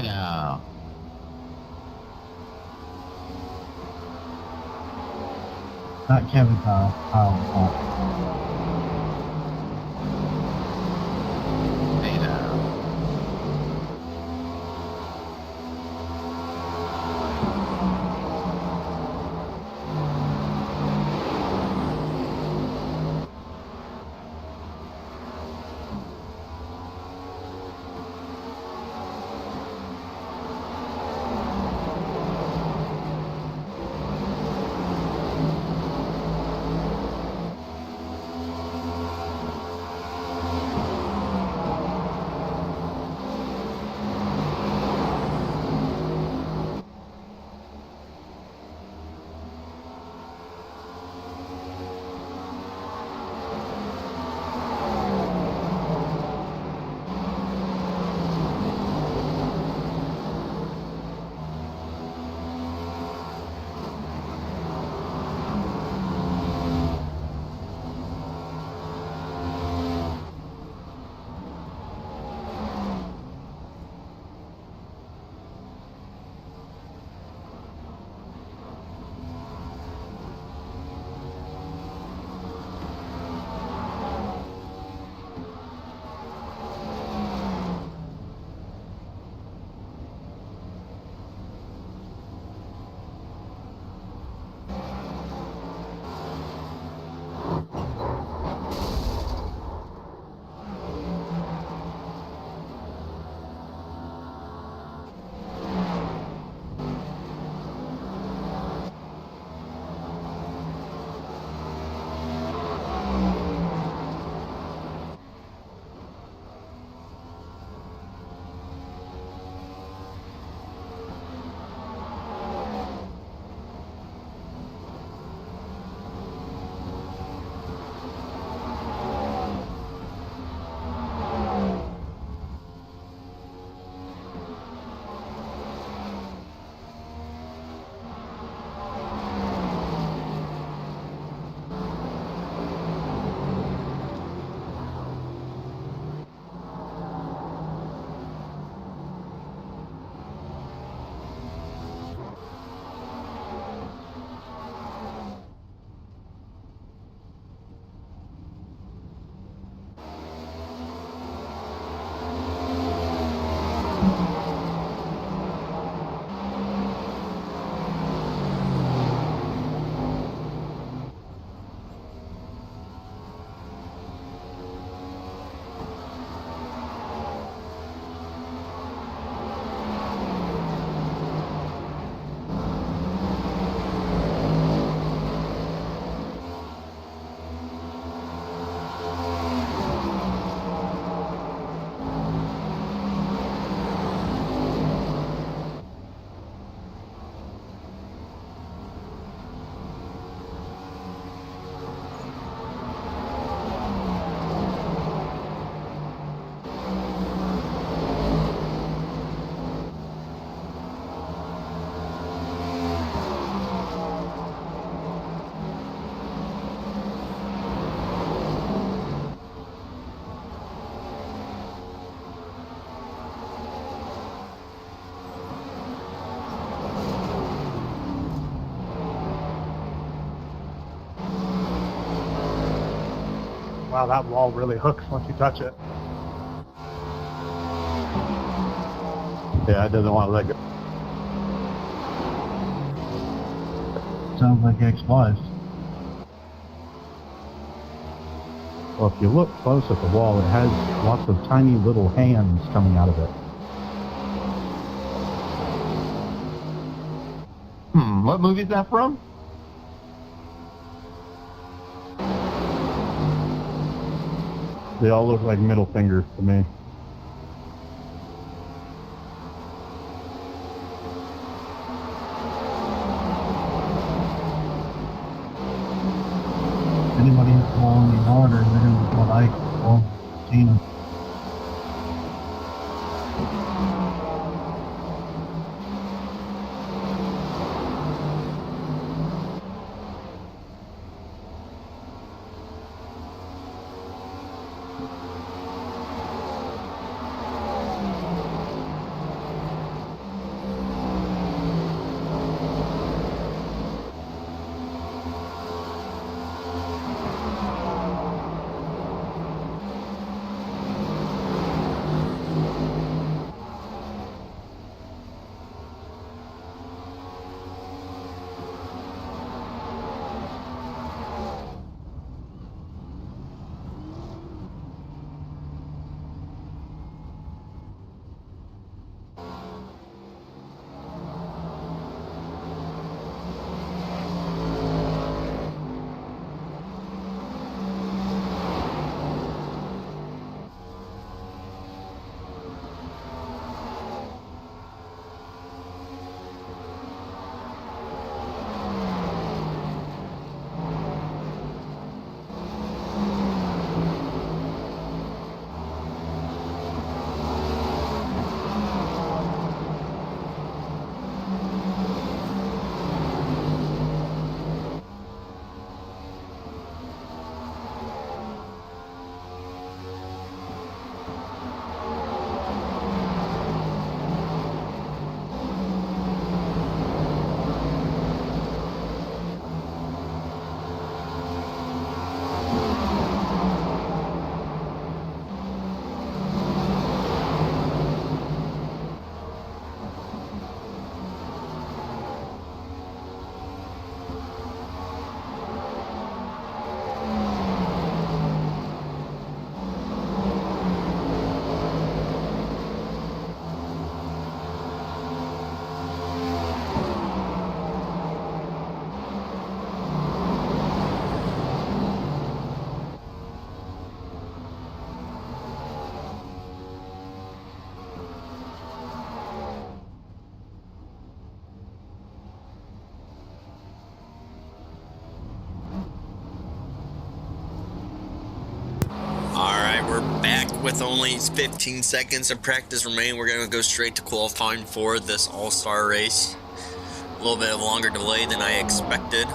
Speaker 4: now.
Speaker 2: Not Kevin Kyle. Kyle.
Speaker 4: Hey now.
Speaker 7: Wow, that wall really hooks once you touch it.
Speaker 5: Yeah, it doesn't want to let go.
Speaker 2: Sounds like X5.
Speaker 4: Well, if you look close at the wall, it has lots of tiny little hands coming out of it.
Speaker 5: What movie is that from?
Speaker 4: They all look like middle fingers to me.
Speaker 2: Anybody who's falling any harder, they're going to be what I call Tina.
Speaker 1: with only 15 seconds of practice remaining, we're going to go straight to qualifying for this all-star race. A little bit of longer delay than I expected.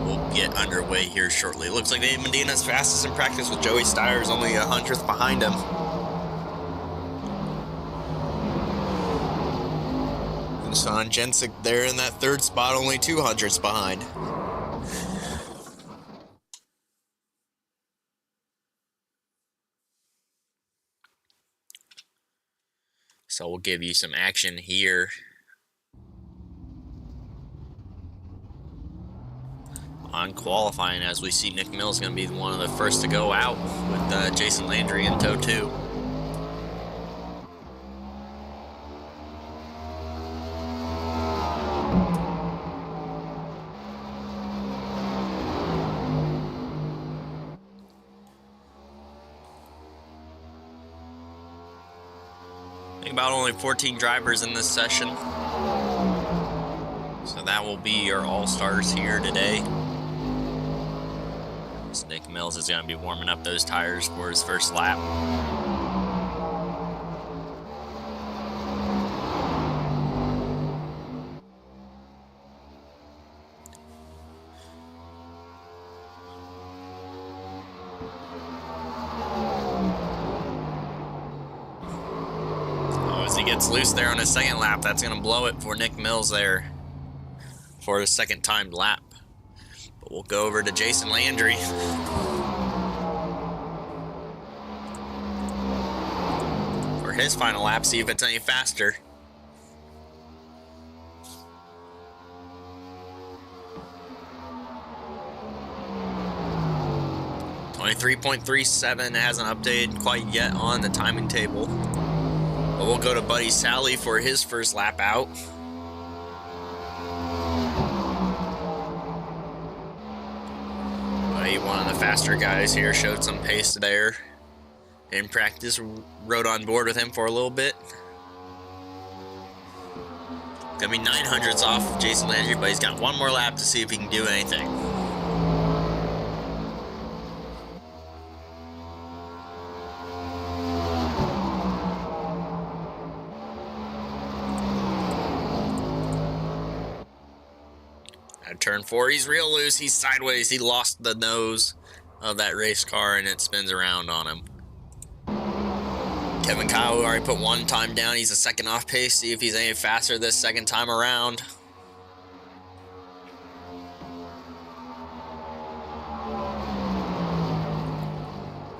Speaker 1: We'll get underway here shortly. It looks like Dave Medina's fastest in practice, with Joey Steyer's only 100th behind him. And Sean Jensick there in that third spot, only 200ths behind. So we'll give you some action here. On qualifying, as we see Nick Mills going to be one of the first to go out with Jason Landry in tow 2. About only 14 drivers in this session, so that will be your all-stars here today. So Nick Mills is going to be warming up those tires for his first lap. Gets loose there on his second lap. That's going to blow it for Nick Mills there for his second timed lap. But we'll go over to Jason Landry. For his final lap, see if it's any faster. .37 hasn't updated quite yet on the timing table. But we'll go to Buddy Sally for his first lap out. Buddy, one of the faster guys here, showed some pace there in practice. Rode on board with him for a little bit. Gonna be 900ths off Jason Landry, but he's got one more lap to see if he can do anything. Turn 4, he's real loose, he's sideways, he lost the nose of that race car and it spins around on him. Kevin Kyle already put one time down, he's a second off pace, see if he's any faster this second time around.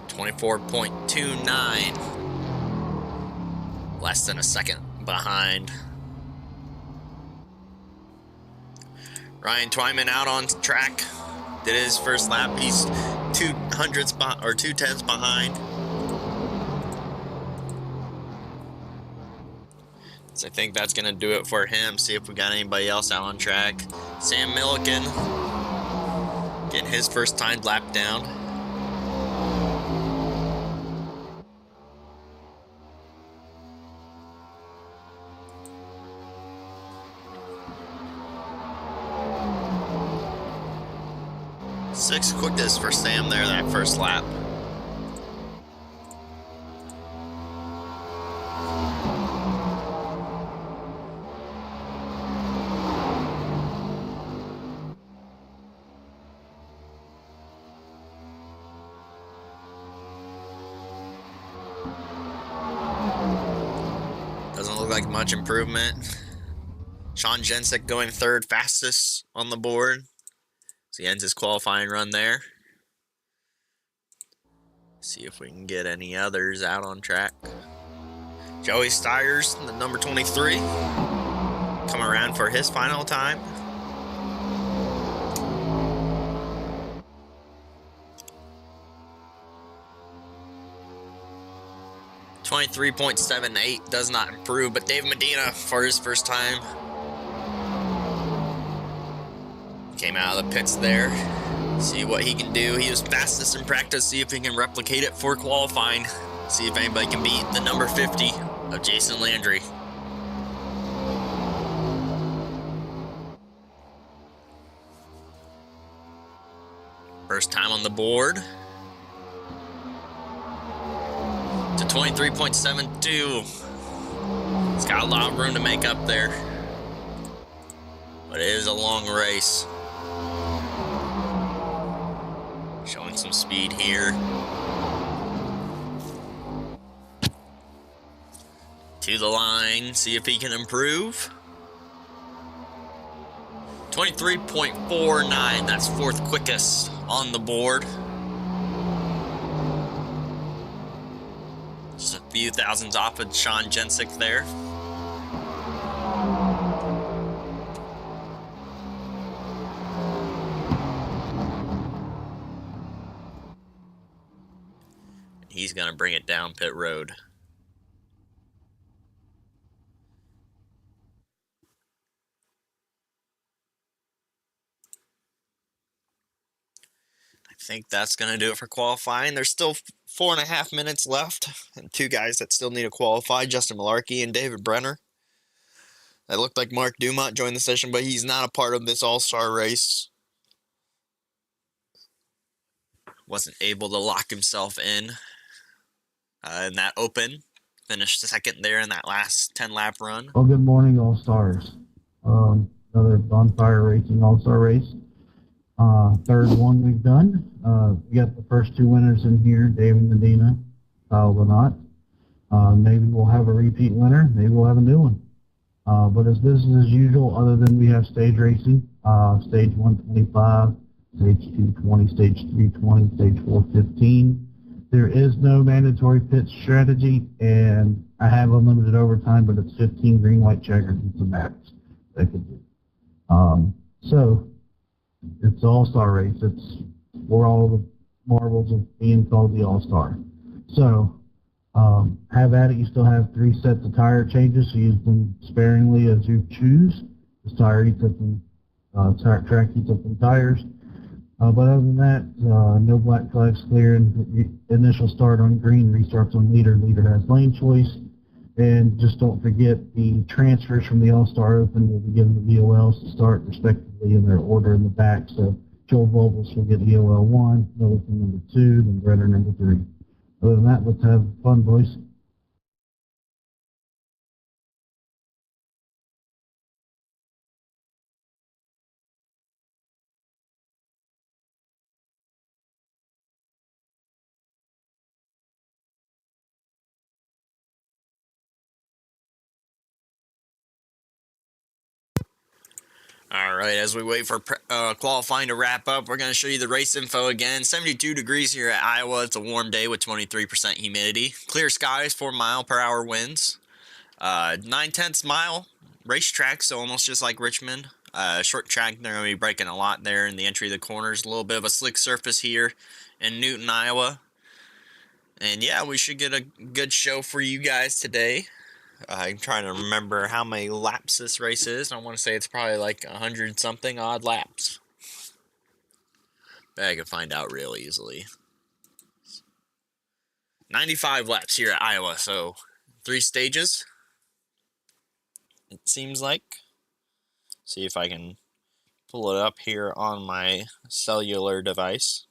Speaker 1: .29, less than a second behind. Ryan Twyman out on track, did his first lap. He's 2/10 behind. So I think that's gonna do it for him. See if we got anybody else out on track. Sam Milliken getting his first timed lap down. Sixth quickest for Sam there, that first lap. Doesn't look like much improvement. Sean Jensick going third fastest on the board. So he ends his qualifying run there. See if we can get any others out on track. Joey Steyer's, the number 23, come around for his final time. .78 does not improve, but Dave Medina for his first time came out of the pits there. See what he can do. He was fastest in practice. See if he can replicate it for qualifying. See if anybody can beat the number 50 of Jason Landry. First time on the board. To 23.72. It's got a lot of room to make up there. But it is a long race. Showing some speed here. To the line, see if he can improve. 23.49, that's fourth quickest on the board. Just a few thousands off of Sean Jensick there. He's gonna bring it down pit road. I think that's going to do it for qualifying. There's still 4.5 minutes left, and two guys that still need to qualify, Justin Malarkey and David Brenner. It looked like Mark Dumont joined the session, but he's not a part of this all-star race. Wasn't able to lock himself in that open. Finished second there in that last 10-lap run.
Speaker 2: Well, good morning, All-Stars. Another Bonfire Racing All-Star race. Third one we've done. We got the first two winners in here, David Medina, Kyle Lynott. Maybe we'll have a repeat winner. Maybe we'll have a new one. But it's business as usual, other than we have stage racing, stage 125, stage 220, stage 320, stage 415. There is no mandatory pit strategy, and I have unlimited overtime, but it's 15 green, white checkers. It's a max they could do. So it's all-star race. It's for all the marbles of being called the all-star. So have at it. You still have 3 sets of tire changes, so use them sparingly as you choose. This tire eats up them, track eats up them tires. But other than that, no black flags cleared. Initial start on green, restarts on leader. Leader has lane choice. And just don't forget the transfers from the All-Star Open will be given the EOLs to start respectively in their order in the back. So Joel Volbles will get EOL 1, Middleton number 2, then Brenner number 3. Other than that, let's have fun, boys.
Speaker 1: All right, as we wait for qualifying to wrap up, we're going to show you the race info again. 72 degrees here at Iowa. It's a warm day with 23% humidity. Clear skies, 4-mile-per-hour winds. 9/10 mile racetrack, so almost just like Richmond. Short track, they're going to be braking a lot there in the entry of the corners. A little bit of a slick surface here in Newton, Iowa. And yeah, we should get a good show for you guys today. I'm trying to remember how many laps this race is. I want to say it's probably like 100-something odd laps. But I can find out real easily. 95 laps here at Iowa, so 3 stages. It seems like. See if I can pull it up here on my cellular device.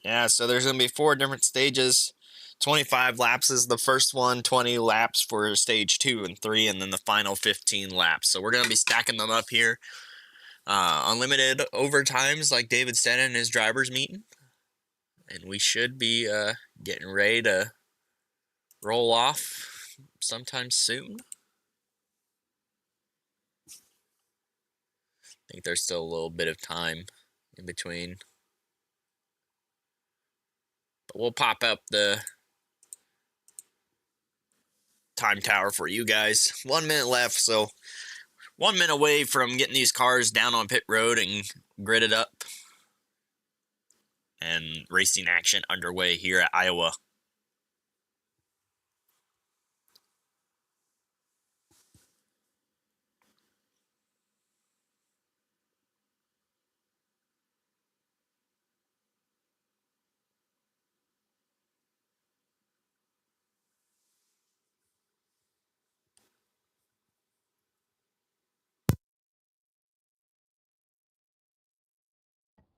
Speaker 1: Yeah, so there's going to be 4 different stages. 25 laps is the first one, 20 laps for stage 2 and 3, and then the final 15 laps. So we're going to be stacking them up here. Unlimited overtimes, like David said in his driver's meeting. And we should be getting ready to roll off sometime soon. I think there's still a little bit of time in between. But we'll pop up the time tower for you guys. 1 minute left, so 1 minute away from getting these cars down on pit road and gridded up. And racing action underway here at Iowa.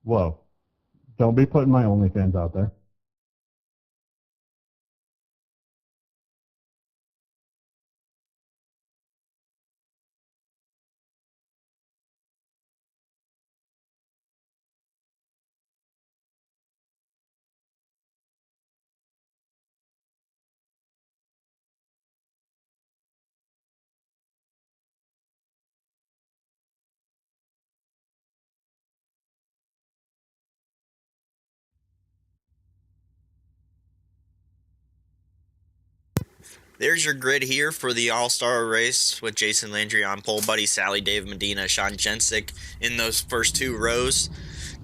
Speaker 2: Whoa. Don't be putting my OnlyFans out there.
Speaker 1: There's your grid here for the All-Star race with Jason Landry on pole, Buddy Sally, Dave Medina, Sean Jensick in those first 2 rows.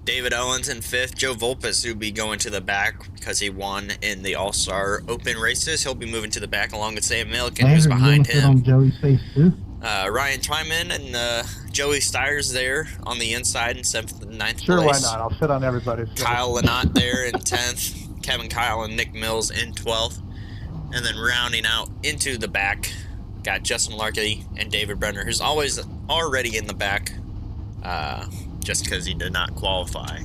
Speaker 1: David Owens in 5th. Joe Volpes, who'll be going to the back because he won in the All-Star Open races. He'll be moving to the back along with Sam Milliken, who's behind him.
Speaker 2: On Joey's face too?
Speaker 1: Ryan Twyman and Joey Steyer's there on the inside in 7th and 9th
Speaker 7: Sure,
Speaker 1: place.
Speaker 7: why not? I'll sit on everybody's.
Speaker 1: Kyle Lynott there in 10th. Kevin Kyle and Nick Mills in 12th. And then rounding out into the back, got Justin Larkey and David Brenner, who's always already in the back, just because he did not qualify.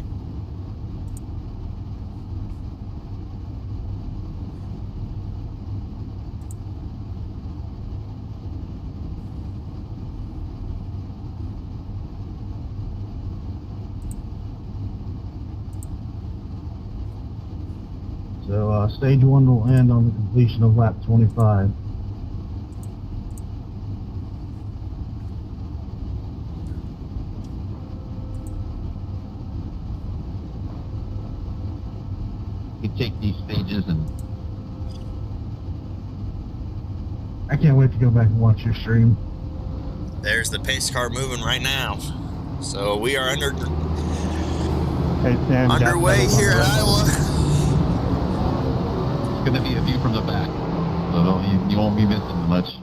Speaker 2: So stage 1 will end on the completion of lap 25.
Speaker 8: You take these stages and
Speaker 2: I can't wait to go back and watch your stream.
Speaker 1: There's the pace car moving right now. So we are
Speaker 7: Hey, Sam,
Speaker 1: underway here at Iowa.
Speaker 8: it's going to be a view from the back. So you won't be missing much.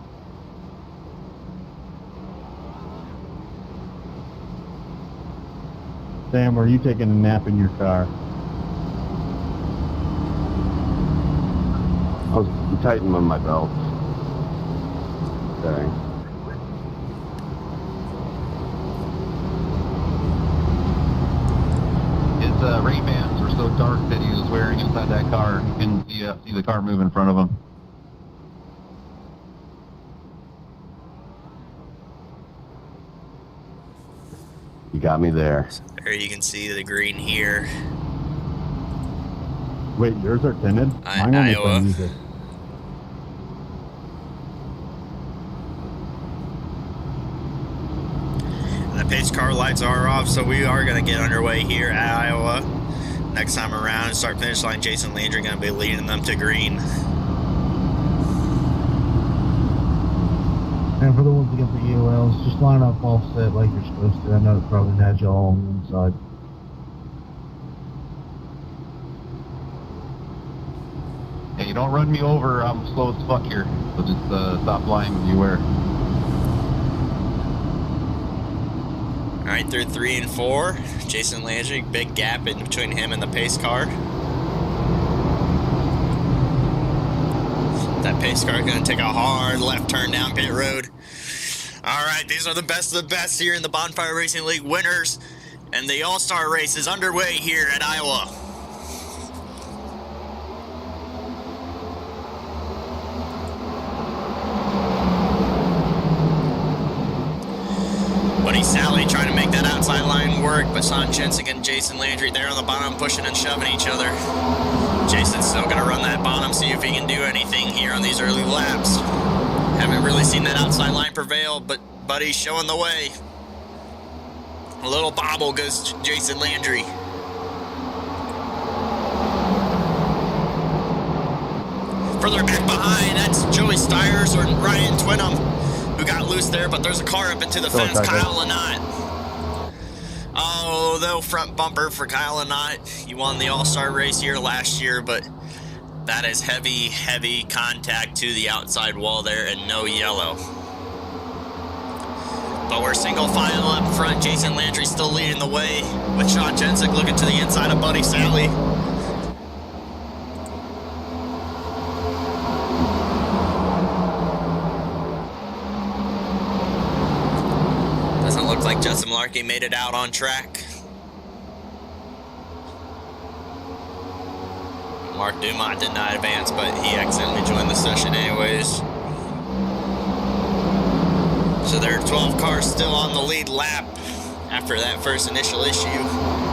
Speaker 2: Sam, are you taking a nap in your car?
Speaker 3: I'm tightening on my belt. Okay.
Speaker 8: His Ray-Bans were so dark that he was wearing inside that car. You couldn't see the car move in front of him.
Speaker 3: You got me there.
Speaker 1: There you can see the green here.
Speaker 2: Wait, yours are tinted? Mine only
Speaker 1: Iowa.
Speaker 2: say music.
Speaker 1: And the pace car lights are off, so we are going to get underway here at Iowa. Next time around, start finish line, Jason Landry going to be leading them to green.
Speaker 2: And for the ones that get the EOLs, just line up offset like you're supposed to. I know it probably had you all on the inside.
Speaker 8: Hey, you don't run me over. I'm slow as fuck here. So just stop lying when you wear.
Speaker 1: All right, through 3 and 4, Jason Landry, big gap in between him and the pace car. That pace car is going to take a hard left turn down pit road. All right, these are the best of the best here in the Bonfire Racing League winners, and the All-Star race is underway here at Iowa. Buddy Sally trying to make that outside line work, but Sean Jensick and Jason Landry there on the bottom pushing and shoving each other. Jason's still going to run that bottom, see if he can do anything here on these early laps. Haven't really seen that outside line prevail, but Buddy's showing the way. A little bobble goes Jason Landry. Further back behind, that's Joey Steyer's or Ryan Twinham, who got loose there, but there's a car up into the fence. Kyle Lynott. Oh, the front bumper for Kyle Lynott. He won the All-Star race here last year, but that is heavy, heavy contact to the outside wall there and no yellow. But we're single file up front. Jason Landry still leading the way with Sean Jensick looking to the inside of Buddy Sally. Doesn't look like Justin Larkey made it out on track. Mark Dumont did not advance, but he accidentally joined the session anyways. So there are 12 cars still on the lead lap after that first initial issue.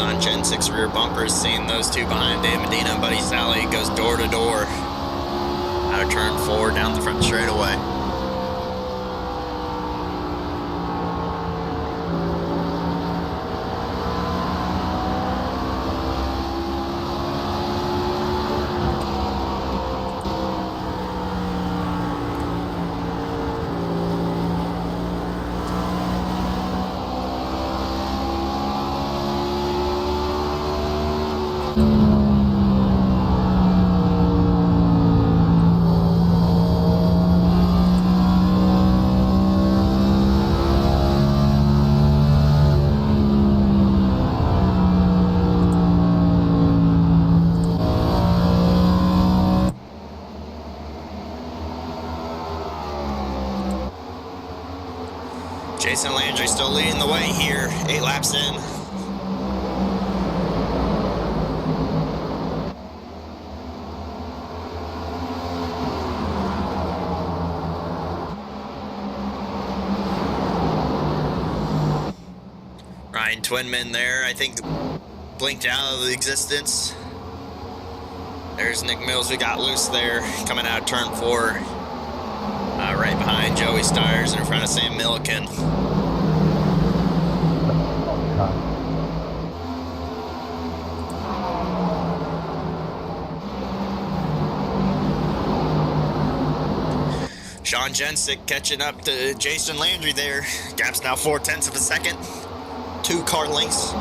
Speaker 1: On Gen 6 rear bumpers, seeing those two behind Dave Medina and Buddy Sally, goes door to door out of turn 4 down the front straightaway. Jason Landry still leading the way here, 8 laps in. Ryan Twinman there, I think, blinked out of existence. There's Nick Mills, who got loose there, coming out of turn 4. Right behind Joey Stiers in front of Sam Milliken. Sean Jensick catching up to Jason Landry there. Gap's now 0.4 of a second. 2 car lengths.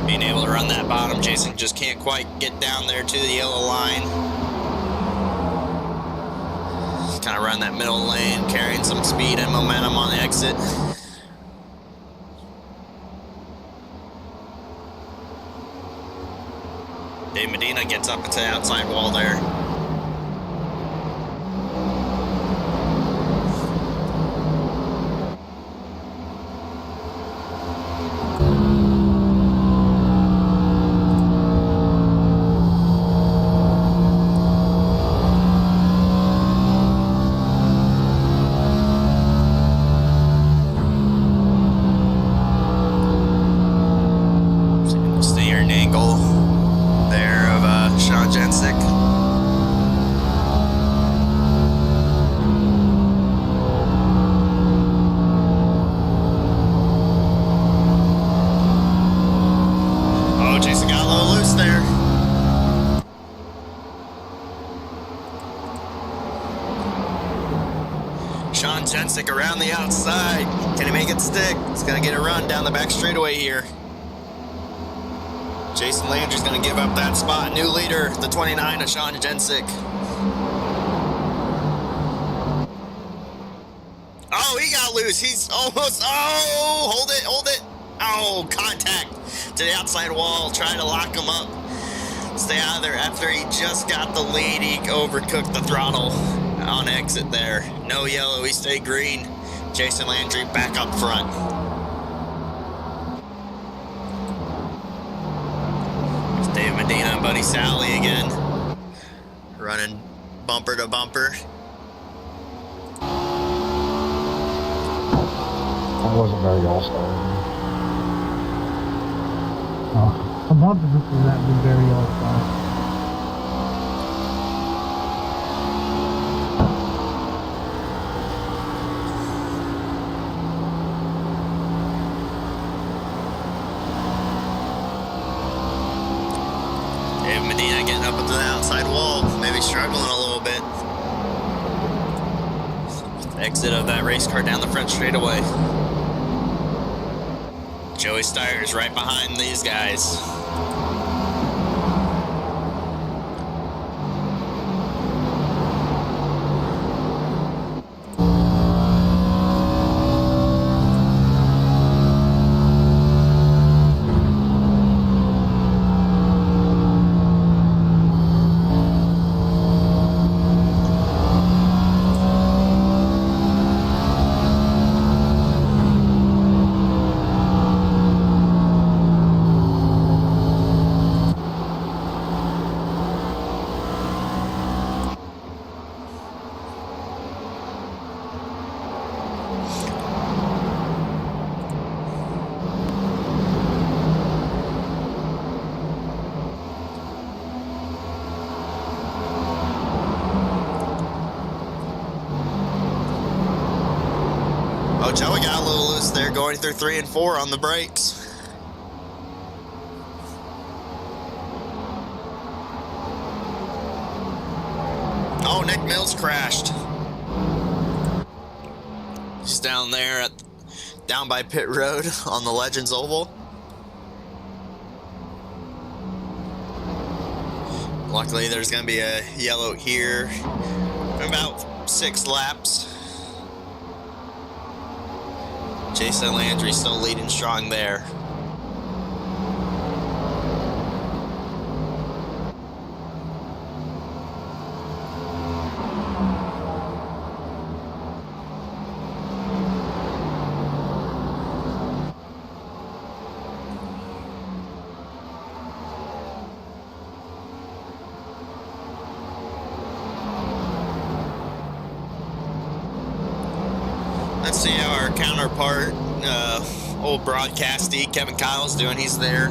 Speaker 1: Being able to run that bottom, Jason just can't quite get down there to the yellow line. Just kind of run that middle lane, carrying some speed and momentum on the exit. Dave Medina gets up into the outside wall there. Jensick around the outside. Can he make it stick? He's going to get a run down the back straightaway here. Jason Landry's going to give up that spot. New leader, the 29 of Sean Jensick. Oh, he got loose. He's almost, oh, hold it. Oh, contact to the outside wall, trying to lock him up. Stay out of there after he just got the lead. He overcooked the throttle on exit there. No yellow, he stayed green. Jason Landry back up front. It's Dave Medina and Buddy Sally again. Running bumper to bumper.
Speaker 4: That wasn't very all-star.
Speaker 2: A bumper was that very all-star.
Speaker 1: Medina getting up into the outside wall, maybe struggling a little bit. Exit of that race car down the front straightaway. Joey Stiers right behind these guys. going through 3 and 4 on the brakes. Oh, Nick Mills crashed. He's down there down by pit road on the Legends Oval. Luckily, there's going to be a yellow here in about 6 laps. Jason Landry still leading strong there. Let's see how our counterpart, old broadcasty Kevin Kyle's doing. He's there,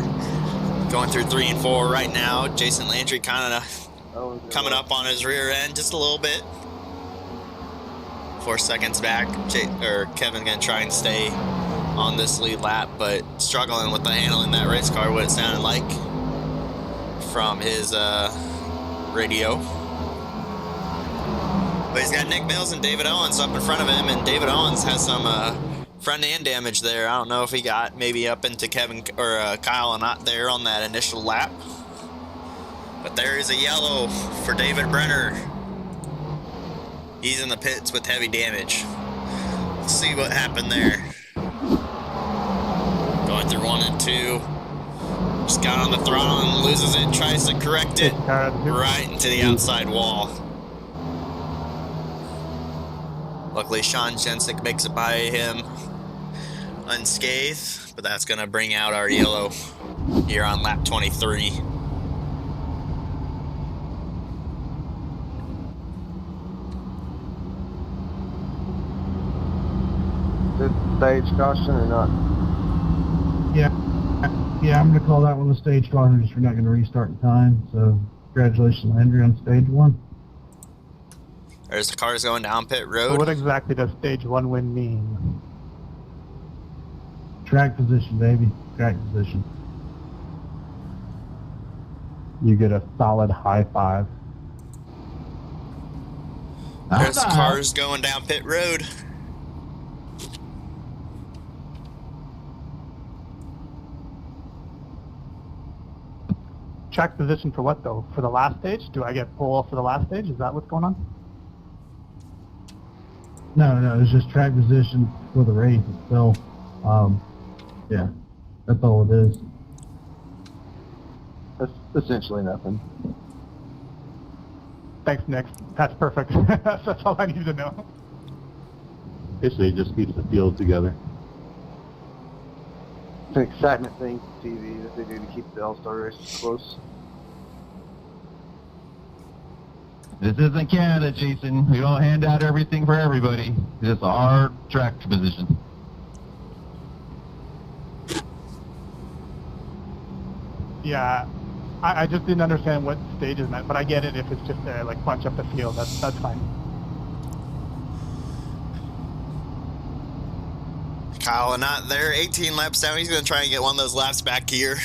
Speaker 1: going through 3 and 4 right now. Jason Landry kind of coming up on his rear end just a little bit. 4 seconds back. Kevin gonna try and stay on this lead lap, but struggling with the handling that race car, what it sounded like from his radio. But he's got Nick Mills and David Owens up in front of him, and David Owens has some front end damage there. I don't know if he got maybe up into Kevin or Kyle and not there on that initial lap. But there is a yellow for David Brenner. He's in the pits with heavy damage. Let's see what happened there. Going through 1 and 2. Just got on the throttle and loses it, tries to correct it right into the outside wall. Luckily, Sean Jensick makes it by him unscathed, but that's going to bring out our yellow here on lap 23.
Speaker 3: Did stage caution or not?
Speaker 2: Yeah, I'm going to call that one the stage caution, just we're not going to restart in time. So, congratulations, Landry, on stage 1.
Speaker 1: There's the cars going down pit road.
Speaker 7: So what exactly does stage 1 win mean?
Speaker 2: Track position, baby. Track position.
Speaker 4: You get a solid high 5.
Speaker 1: There's the cars going down pit road.
Speaker 7: Track position for what, though? For the last stage? Do I get pole for the last stage? Is that what's going on?
Speaker 2: No, it's just track position for the race itself. Yeah, that's all it is.
Speaker 3: That's essentially nothing.
Speaker 7: Thanks, Nick. That's perfect. That's all I need to know.
Speaker 3: Basically, it just keeps the field together. It's an excitement thing for TV that they do to keep the All-Star races close.
Speaker 8: This isn't Canada, Jason. We don't hand out everything for everybody. It's our track position.
Speaker 7: Yeah, I just didn't understand what stages meant, but I get it if it's just like punch up the field. That's fine.
Speaker 1: Kyle not there, 18 laps down. He's going to try and get one of those laps back here.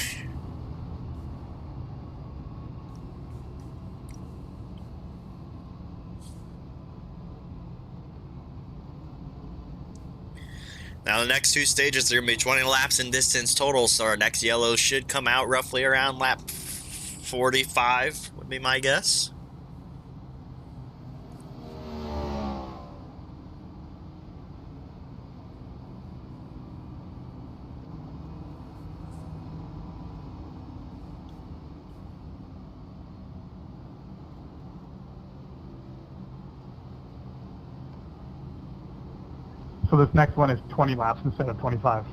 Speaker 1: Now the next 2 stages are going to be 20 laps in distance total, so our next yellow should come out roughly around lap 45, would be my guess.
Speaker 7: So this next one is 20 laps instead of 25.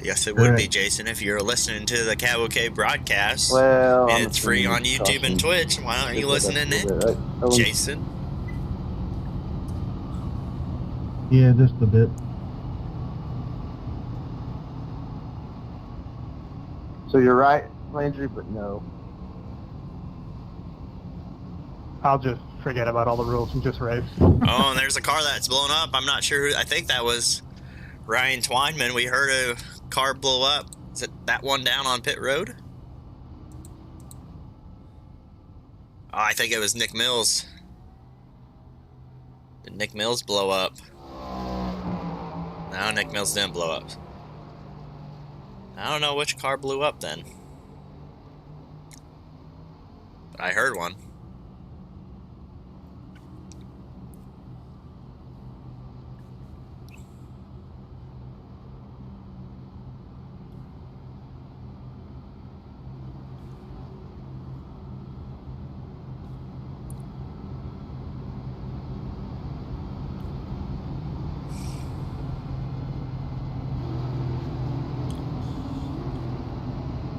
Speaker 1: Yes, it would be, Jason, if you're listening to the Cavalcade broadcast.
Speaker 3: Well,
Speaker 1: and it's free on YouTube and Twitch. Why aren't you listening in, Jason?
Speaker 2: Yeah, just a bit.
Speaker 3: So you're right, Landry, but no.
Speaker 7: I'll just forget about all the rules and just race.
Speaker 1: Oh, and there's a car that's blown up. I'm not sure who. I think that was Ryan Twineman, we heard a car blow up. Is it that one down on pit road? Oh, I think it was Nick Mills. Did Nick Mills blow up? No, Nick Mills didn't blow up. I don't know which car blew up then. But I heard one.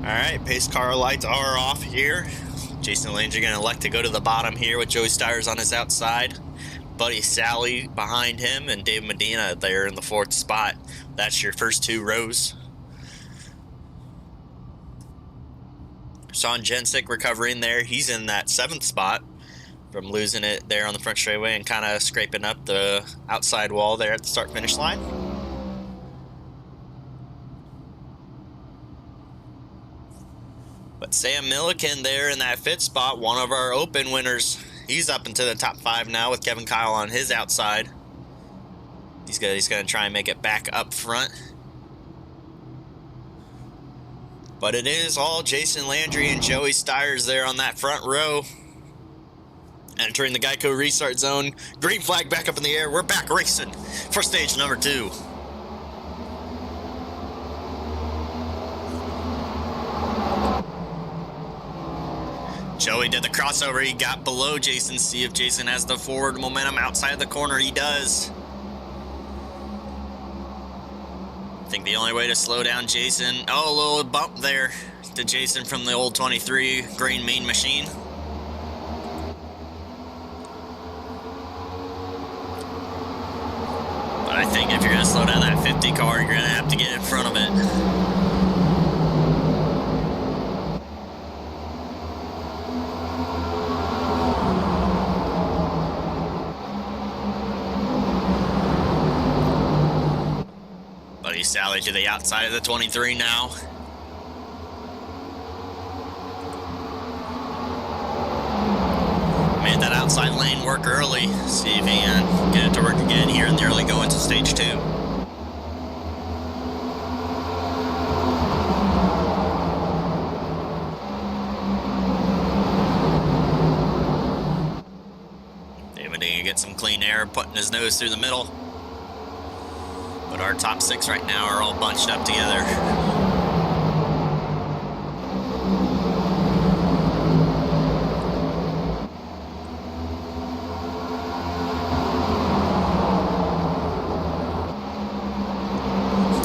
Speaker 1: Alright, pace car lights are off here. Jason Landry going to elect to go to the bottom here with Joey Stires on his outside. Buddy Sally behind him, and Dave Medina there in the 4th spot. That's your first 2 rows. Sean Jensick recovering there. He's in that 7th spot from losing it there on the front straightaway and kind of scraping up the outside wall there at the start-finish line. But Sam Milliken there in that 5th spot, one of our open winners. He's up into the top 5 now with Kevin Kyle on his outside. He's gonna try and make it back up front. But it is all Jason Landry and Joey Stires there on that front row. Entering the Geico restart zone. Green flag back up in the air. We're back racing for stage number 2. Joey did the crossover. He got below Jason. See if Jason has the forward momentum outside the corner. He does. I think the only way to slow down Jason... Oh, a little bump there to Jason from the old 23 Green Mean Machine. But I think if you're going to slow down that 50 car, you're going to have to get in front of it. Sally to the outside of the 23 now. Made that outside lane work early. See if he can get it to work again here in the early going to stage 2. David Dean get some clean air, putting his nose through the middle. But our top 6 right now are all bunched up together.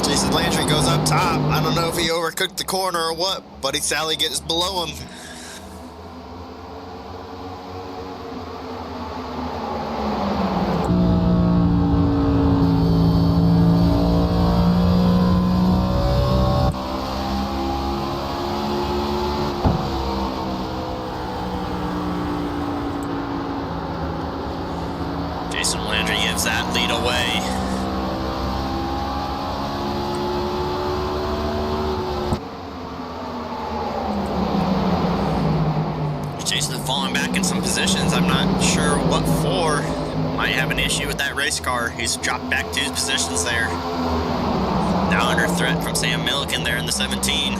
Speaker 1: Jason Landry goes up top. I don't know if he overcooked the corner or what. Buddy Sally gets below him. Jason Landry gives that lead away. Jason's falling back in some positions. I'm not sure what for. Might have an issue with that race car. He's dropped back 2 positions there. Now under threat from Sam Milliken there in the 17.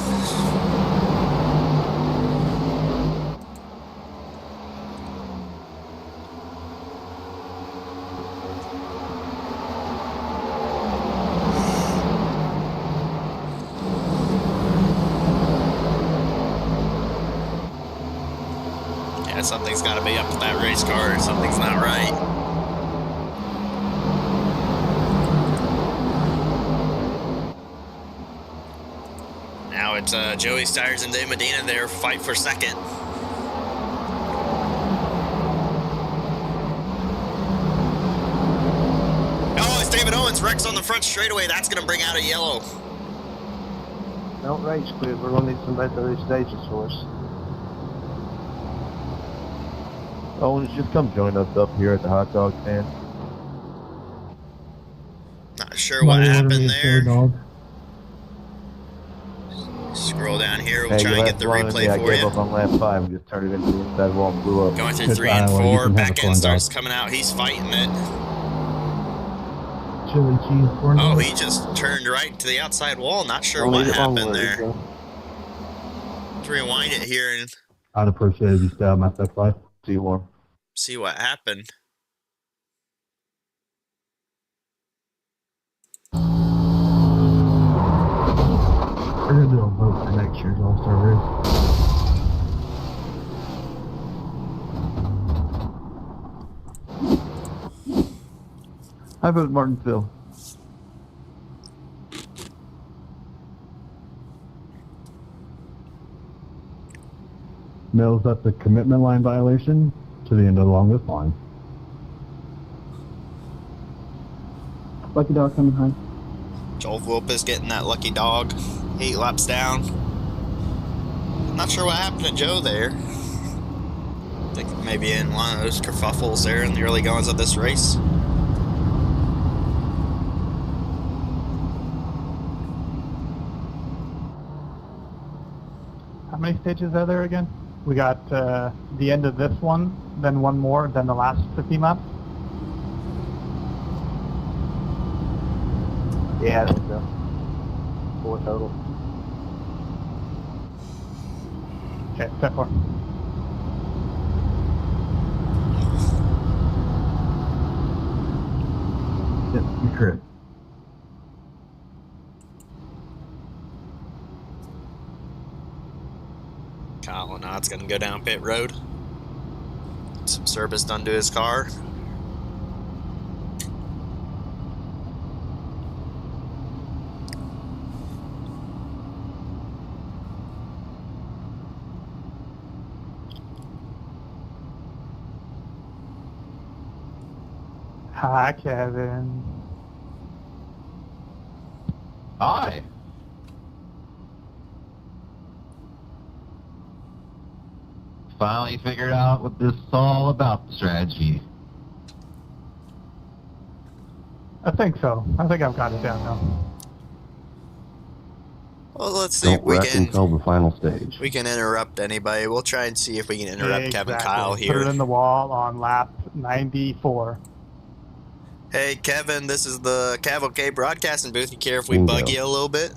Speaker 1: Something's got to be up with that race car. Something's not right. Now it's Joey Stires and Dave Medina there fight for second. Oh, it's David Owens. Wrecks on the front straightaway. That's going to bring out a yellow.
Speaker 9: Don't race, please. We're going to need somebody to these stages for us.
Speaker 3: Owens, just come join us up here at the hot dog stand.
Speaker 1: Not sure sure what happened there.
Speaker 2: Dog.
Speaker 1: Scroll down here. We'll
Speaker 3: Hey,
Speaker 1: try
Speaker 3: you
Speaker 1: and
Speaker 3: left
Speaker 1: get the
Speaker 3: one of
Speaker 1: replay
Speaker 3: me. I
Speaker 1: for
Speaker 3: gave
Speaker 1: you.
Speaker 3: up on lap 5 and just turned it into the inside wall and blew up.
Speaker 1: Going through
Speaker 2: Good
Speaker 1: 3 and
Speaker 2: Iowa, you
Speaker 1: 4.
Speaker 2: can have a
Speaker 1: Back
Speaker 2: corn
Speaker 1: end starts
Speaker 2: dog.
Speaker 1: coming out. He's fighting it.
Speaker 2: Chili cheese corn
Speaker 1: Oh,
Speaker 2: dog.
Speaker 1: he just turned right to the outside wall. Not sure
Speaker 9: Don't
Speaker 1: what
Speaker 9: eat it wrong
Speaker 1: happened
Speaker 9: with it,
Speaker 1: there.
Speaker 9: so.
Speaker 1: Let's rewind it here and
Speaker 2: I'd appreciate if you stay on my step 5.
Speaker 3: See you, Warren.
Speaker 1: see what happened.
Speaker 2: We're gonna do a vote for next year's All-Star race.
Speaker 3: I voted Martinsville.
Speaker 2: Mills up the commitment line violation to the end of the longest line.
Speaker 6: Lucky dog coming high.
Speaker 1: Joel Whoop is getting that lucky dog. 8 laps down. Not sure what happened to Joe there. I think maybe in one of those kerfuffles there in the early goings of this race.
Speaker 7: How many stages are there again? We got the end of this one, then one more, then the last 15 laps.
Speaker 9: Yeah, I think so. 4 total.
Speaker 7: Okay, step 4.
Speaker 2: Yep, you're correct.
Speaker 1: Kyle Nod's going to go down pit road. Some service done to his car.
Speaker 7: Hi, Kevin.
Speaker 8: Hi. Finally figured out what this is all about, the strategy.
Speaker 7: I think so. I think I've got it down now.
Speaker 1: Well, let's see if
Speaker 3: Don't
Speaker 1: we
Speaker 3: wreck
Speaker 1: can
Speaker 3: until the final stage.
Speaker 1: interrupt anybody. We'll try and see if we can interrupt Kevin
Speaker 7: Exactly.
Speaker 1: Kyle
Speaker 7: Put it
Speaker 1: here.
Speaker 7: in the wall on lap 94.
Speaker 1: Hey, Kevin, this is the Cavalcade broadcasting booth. You care if we
Speaker 3: Bingo.
Speaker 1: bug you a little bit?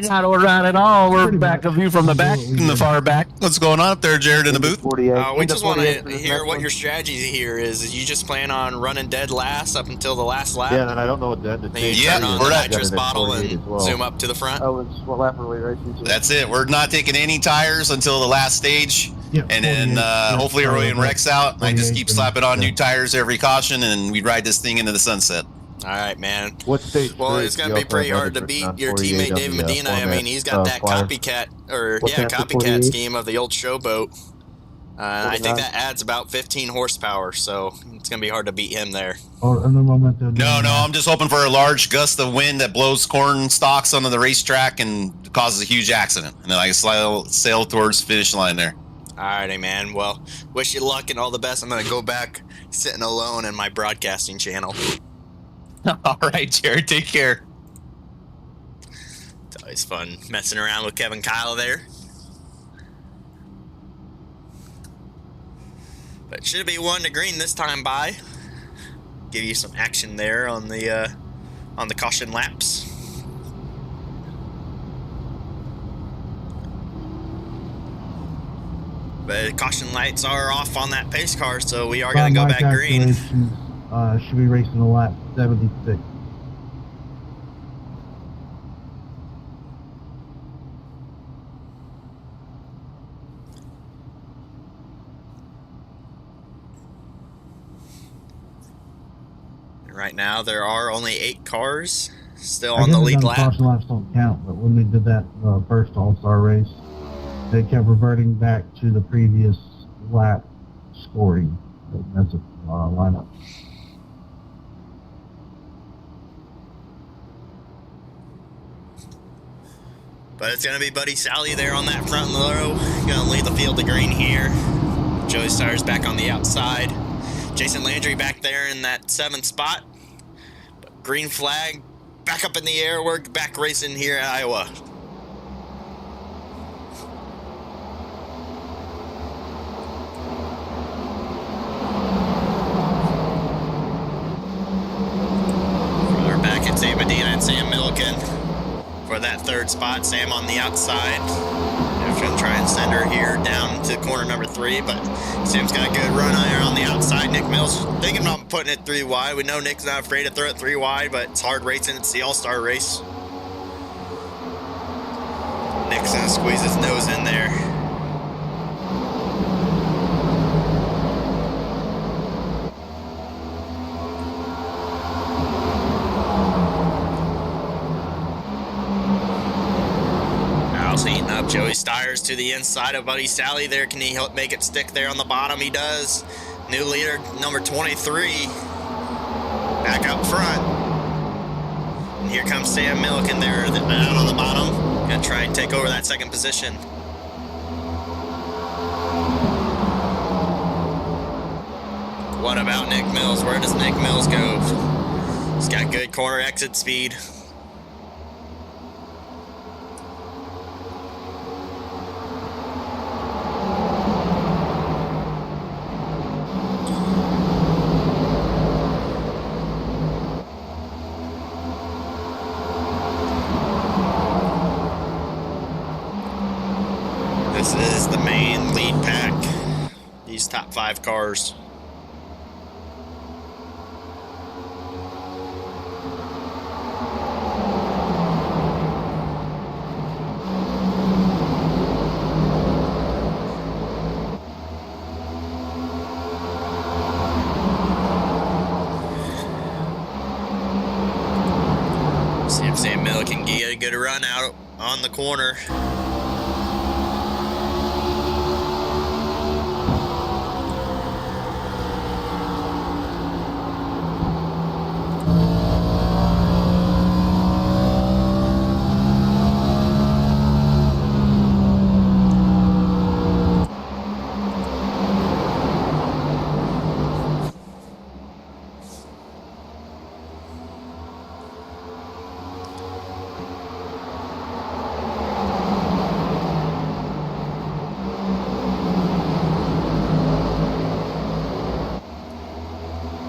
Speaker 10: Not around at all. We're
Speaker 2: Pretty
Speaker 10: back
Speaker 2: much.
Speaker 10: of you from the back,
Speaker 2: Absolutely.
Speaker 10: in the far back. What's going on up there, Jared, in the booth?
Speaker 9: 48.
Speaker 1: We
Speaker 9: Into
Speaker 1: just want
Speaker 9: 48
Speaker 1: to
Speaker 9: for this
Speaker 1: hear
Speaker 9: next
Speaker 1: what
Speaker 9: one.
Speaker 1: your strategy here is. Is you just plan on running dead last up until the last lap?
Speaker 3: Yeah, and I don't know what that
Speaker 1: Then you
Speaker 10: Yeah,
Speaker 1: turn on
Speaker 10: we're
Speaker 1: the
Speaker 10: not-
Speaker 1: nitrous
Speaker 3: Got it at
Speaker 1: bottle
Speaker 3: 48
Speaker 1: and
Speaker 3: as well.
Speaker 1: zoom up to the front.
Speaker 9: Oh, it's what lap are we racing to?
Speaker 10: That's it. We're not taking any tires until the last stage.
Speaker 2: Yep,
Speaker 10: And then
Speaker 2: 48, yeah,
Speaker 10: hopefully everyone wrecks out. I just
Speaker 2: 48
Speaker 10: keep
Speaker 2: and-
Speaker 10: slapping on
Speaker 2: yeah.
Speaker 10: new tires every caution, and we ride this thing into the sunset.
Speaker 1: All right, man.
Speaker 3: What stage?
Speaker 1: Well,
Speaker 3: three?
Speaker 1: it's going
Speaker 3: You
Speaker 1: to be
Speaker 3: also
Speaker 1: pretty
Speaker 3: have
Speaker 1: hard to
Speaker 3: other
Speaker 1: beat
Speaker 3: on
Speaker 1: your
Speaker 3: 48
Speaker 1: teammate
Speaker 3: on
Speaker 1: David
Speaker 3: the,
Speaker 1: Medina. I
Speaker 3: format,
Speaker 1: mean, he's got that
Speaker 3: flyer.
Speaker 1: copycat, or
Speaker 9: What's that, the
Speaker 1: copycat
Speaker 9: 48?
Speaker 1: scheme of the old showboat. I think
Speaker 9: 49?
Speaker 1: that adds about 15 horsepower, so it's going to be hard to beat him there.
Speaker 2: Or in the moment.
Speaker 10: No, I'm just hoping for a large gust of wind that blows corn stalks onto the racetrack and causes a huge accident. And then I can sail towards the finish line there.
Speaker 1: All righty, man. Well, wish you luck and all the best. I'm going to go back sitting alone in my broadcasting channel.
Speaker 10: All right, Jared, take care.
Speaker 1: It's always fun messing around with Kevin Kyle there. But should be 1 to green this time by. Give you some action there on the caution laps. But caution lights are off on that pace car, so we are going to go back green.
Speaker 2: Should be racing a lap 76.
Speaker 1: Right now, there are only 8 cars still
Speaker 2: I
Speaker 1: on the
Speaker 2: guess
Speaker 1: lead
Speaker 2: the
Speaker 1: lap.
Speaker 2: caution laps don't count, but when they did that first All-Star race, they kept reverting back to the previous lap scoring. That's a lineup.
Speaker 1: But it's going to be Buddy Sally there on that front row. Going to lead the field to green here. Joey Stars back on the outside. Jason Landry back there in that 7th spot. But Green flag back up in the air. We're back racing here at Iowa. We're back at St. Medina and Sam Milliken for that third spot. Sam on the outside. Just gonna try and send her here down to corner number 3, but Sam's got a good run there on the outside. Nick Mills thinking about putting it 3 wide. We know Nick's not afraid to throw it 3 wide, but it's hard racing. It's the all-star race. Nick's gonna squeeze his nose in there. Heating up. Joey Stiers to the inside of Buddy Sally there. Can he help make it stick there on the bottom? He does. New leader, number 23. Back up front. And here comes Sam Milliken there down on the bottom. Gonna try and take over that second position. What about Nick Mills? Where does Nick Mills go? He's got good corner exit speed. This is the main lead pack. These top 5 cars. See if Sam Miller can get a good run out on the corner.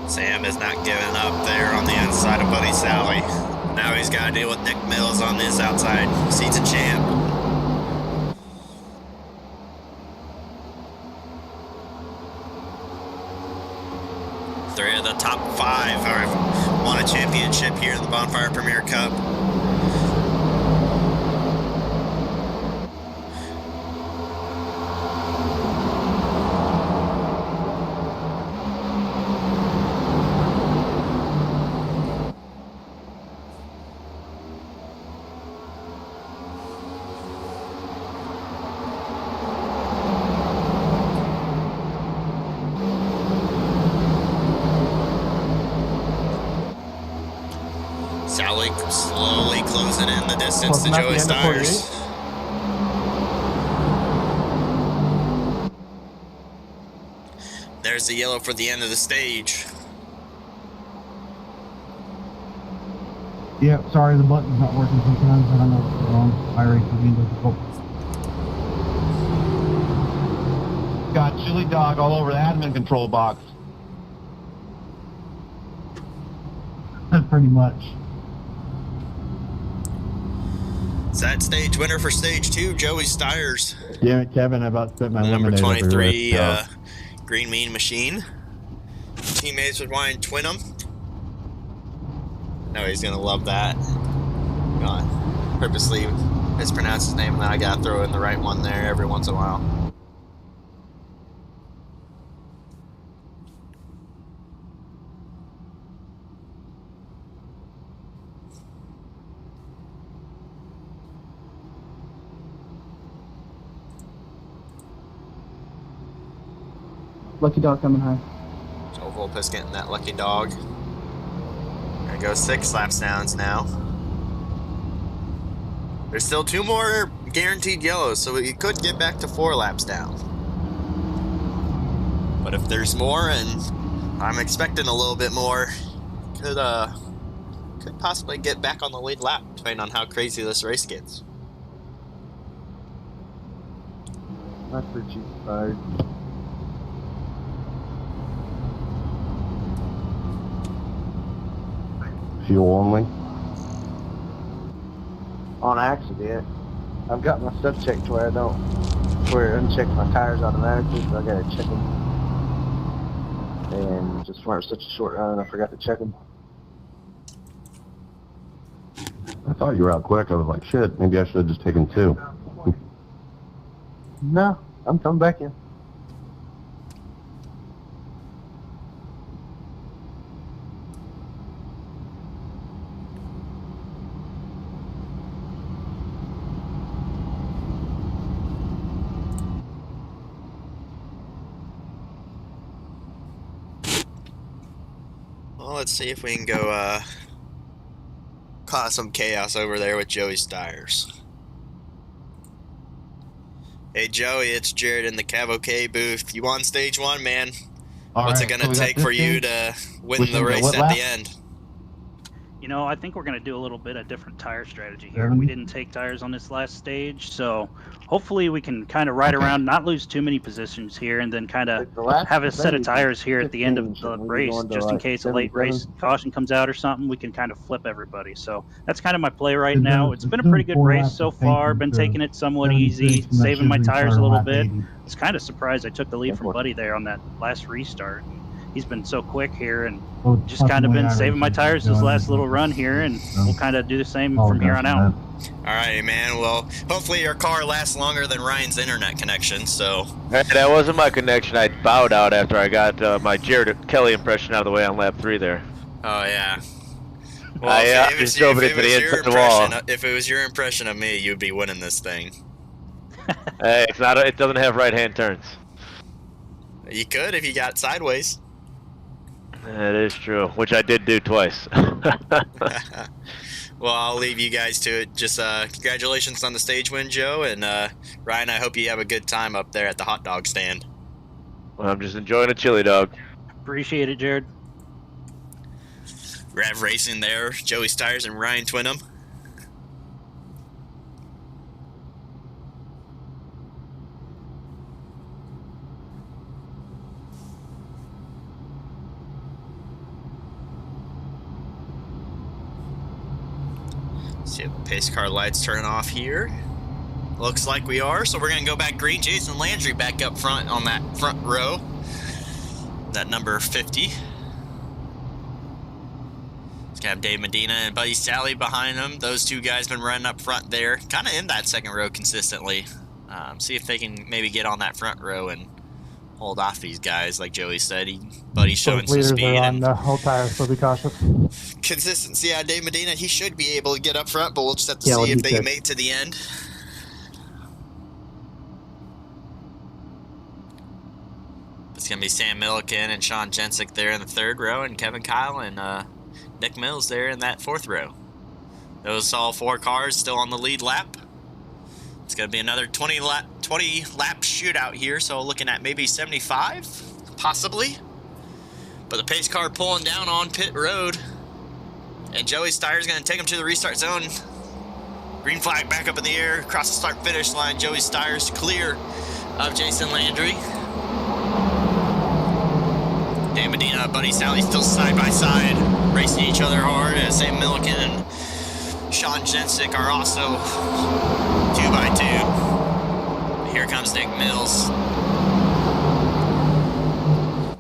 Speaker 1: Sam is not giving up there on the inside of Buddy Sally. Now he's got to deal with Nick Mills on this outside. He's a champ. Three of the top 5 have won a championship here in the Bonfire Premier Cup. Sally slowly closing in the distance to Joey Stiers. There's the yellow for the end of the stage.
Speaker 2: Yeah, sorry, the button's not working sometimes. I don't know what's wrong. iRacing being difficult.
Speaker 8: Got chili dog all over the admin control box.
Speaker 2: That's pretty much.
Speaker 1: Is that stage winner for stage 2, Joey Stiers.
Speaker 5: Yeah, Kevin, I about spit my
Speaker 1: Number
Speaker 5: lemonade
Speaker 1: 23,
Speaker 5: everywhere,
Speaker 1: Green Mean Machine. Teammates with Ryan Twinham. No, he's gonna love that. God, purposely mispronounce his name, and then I gotta throw in the right one there every once in a while.
Speaker 6: Lucky dog coming high.
Speaker 1: Joe Volpes getting that lucky dog. There goes 6 laps downs now. There's still 2 more guaranteed yellows, so we could get back to 4 laps down. But if there's more, and I'm expecting a little bit more, could could possibly get back on the lead lap, depending on how crazy this race gets.
Speaker 9: That's for cheap fired.
Speaker 3: Fuel only.
Speaker 9: On accident. I've got my stuff checked where I don't, where it unchecks my tires automatically, so I gotta check them. And just went such a short run, I forgot to check them.
Speaker 3: I thought you were out quick. I was like, shit, maybe I should have just taken 2.
Speaker 9: No, I'm coming back in.
Speaker 1: Well, let's see if we can go cause some chaos over there with Joey's tires. Hey Joey, it's Jared in the Cavalcade booth. You on stage 1, man? What's it gonna take for you to win the race at the end?
Speaker 11: You know, I think we're going to do a little bit of different tire strategy here. We didn't take tires on this last stage, so hopefully we can kind of ride around, not lose too many positions here, and then kind of have a set of tires here at the end of the race, just in case a late race caution comes out or something, we can kind of flip everybody. So that's kind of my play right now. It's been a pretty good race so far, been taking it somewhat easy, saving my tires a little bit. I was kind of surprised I took the lead from Buddy there on that last restart. He's been so quick here, and just kind of been saving my tires this last little run here, and we'll kind of do the same from here on out.
Speaker 1: All right, man. Well, hopefully your car lasts longer than Ryan's internet connection, so...
Speaker 12: Hey, that wasn't my connection. I bowed out after I got my Jared Kelly impression out of the way on lap 3 there.
Speaker 1: Oh, yeah. Well, if it was your impression of me, you'd be winning this thing.
Speaker 12: Hey, it's not. It doesn't have right-hand turns.
Speaker 1: You could if you got sideways.
Speaker 12: That is true, which I did do twice.
Speaker 1: Well, I'll leave you guys to it. Just congratulations on the stage win, Joe, and Ryan, I hope you have a good time up there at the hot dog stand.
Speaker 12: Well, I'm just enjoying a chili dog.
Speaker 11: Appreciate it, Jared.
Speaker 1: Rev Racing there, Joey's Tires and Ryan Twinham. See if the pace car lights turn off here. Looks like we are, so we're going to go back green. Jason Landry back up front on that front row. That number 50. He's going to have Dave Medina and Buddy Sally behind them. Those two guys been running up front there, kind of in that second row consistently. See if they can maybe get on that front row and hold off these guys. Like Joey said, Buddy's showing some speed.
Speaker 7: On the whole tire, so be cautious.
Speaker 1: Consistency out of Dave Medina. He should be able to get up front, but we'll just have to see if they make it to the end. It's going to be Sam Milliken and Sean Jensick there in the third row, and Kevin Kyle and Nick Mills there in that fourth row. Those all 4 cars still on the lead lap. It's going to be another 20 lap shootout here, so looking at maybe 75, possibly. But the pace car pulling down on pit road. And Joey's Tires going to take him to the restart zone. Green flag back up in the air, across the start-finish line. Joey's Tires clear of Jason Landry. Dan Medina, Buddy Sally still side by side, racing each other hard. Sam Milliken and Sean Jensick are also 2x2. Here comes Nick Mills.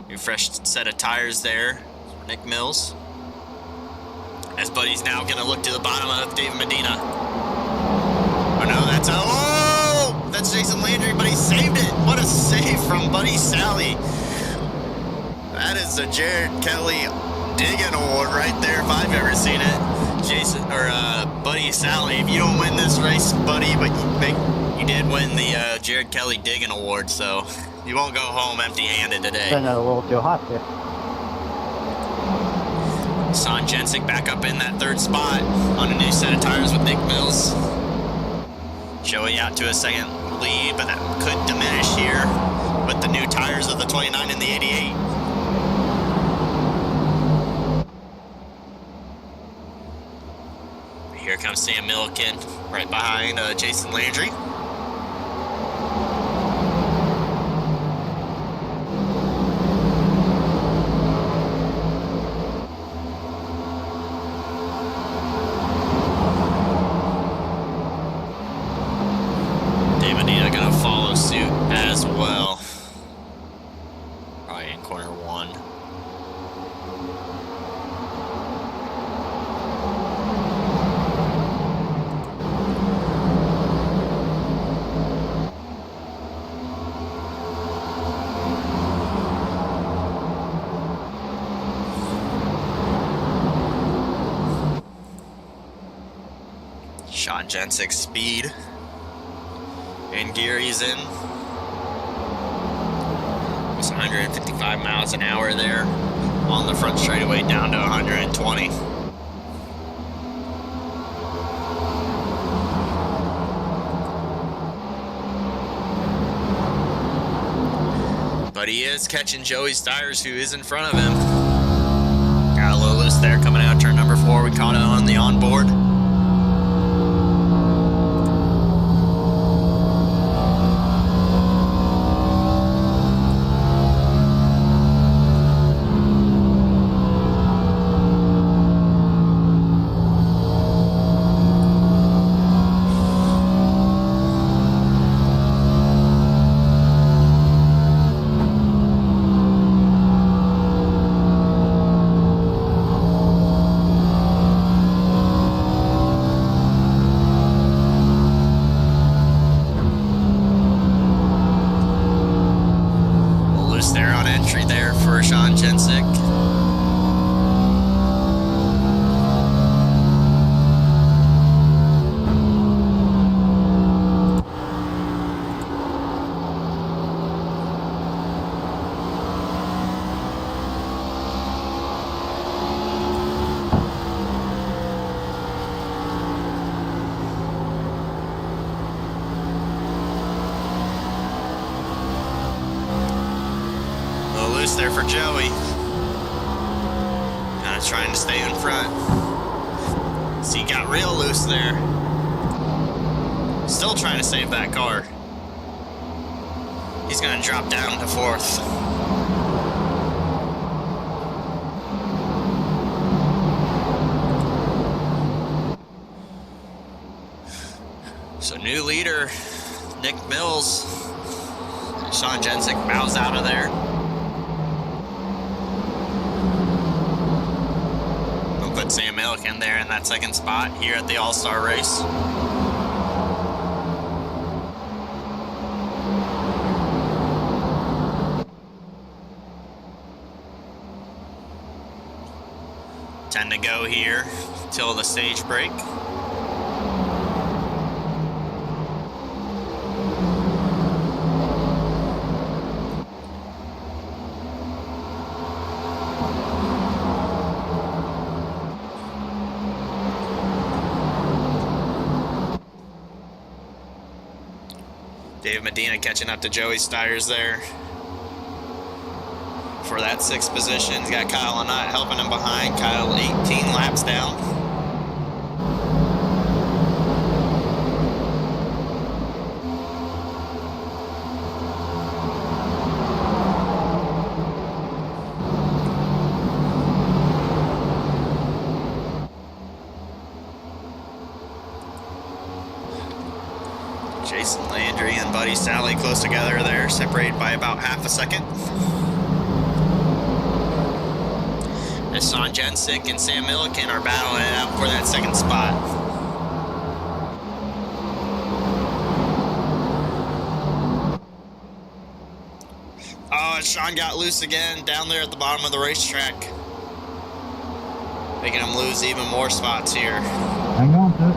Speaker 1: New fresh set of tires there for Nick Mills. As Buddy's now going to look to the bottom of David Medina. Oh no, that's Jason Landry, but he saved it. What a save from Buddy Sally. That is a Jared Kelly digging award right there if I've ever seen it. Buddy Sally, if you don't win this race, buddy, but you did win the Jared Kelly digging award, so you won't go home empty-handed today.
Speaker 6: Been a little too hot there.
Speaker 1: Sean Jensick back up in that third spot on a new set of tires with Nick Mills. Joey out to a second lead, but that could diminish here with the new tires of the 29 and the 88. comes Sam Milliken right behind Jason Landry. Dave Medina gonna follow suit as well. Probably in corner 1. Sean Jensick's speed. And Gary's in. It's 155 miles an hour there on the front straightaway down to 120. But he is catching Joey Stiers, who is in front of him. Got a little loose there coming out turn number 4. We caught it on the onboard. There on entry there for Sean Jensick. There for Joey. Kind of trying to stay in front. See, he got real loose there. Still trying to save that car. He's going to drop down to 4th. So new leader, Nick Mills. Sean Jensick bows out of there. Put Sam Milliken there in that 2nd spot here at the All-Star race. Ten to go here till the stage break. Dave Medina catching up to Joey Stiers there for that 6th position. He's got Kyle Lynott helping him behind. Kyle 18 laps down. Jason Landry and Buddy Sally close together there, separated by about half a second. As Sean Jensick and Sam Milliken are battling it out for that 2nd spot. Oh, Sean got loose again down there at the bottom of the racetrack. Making him lose even more spots here.
Speaker 2: Hang on to it.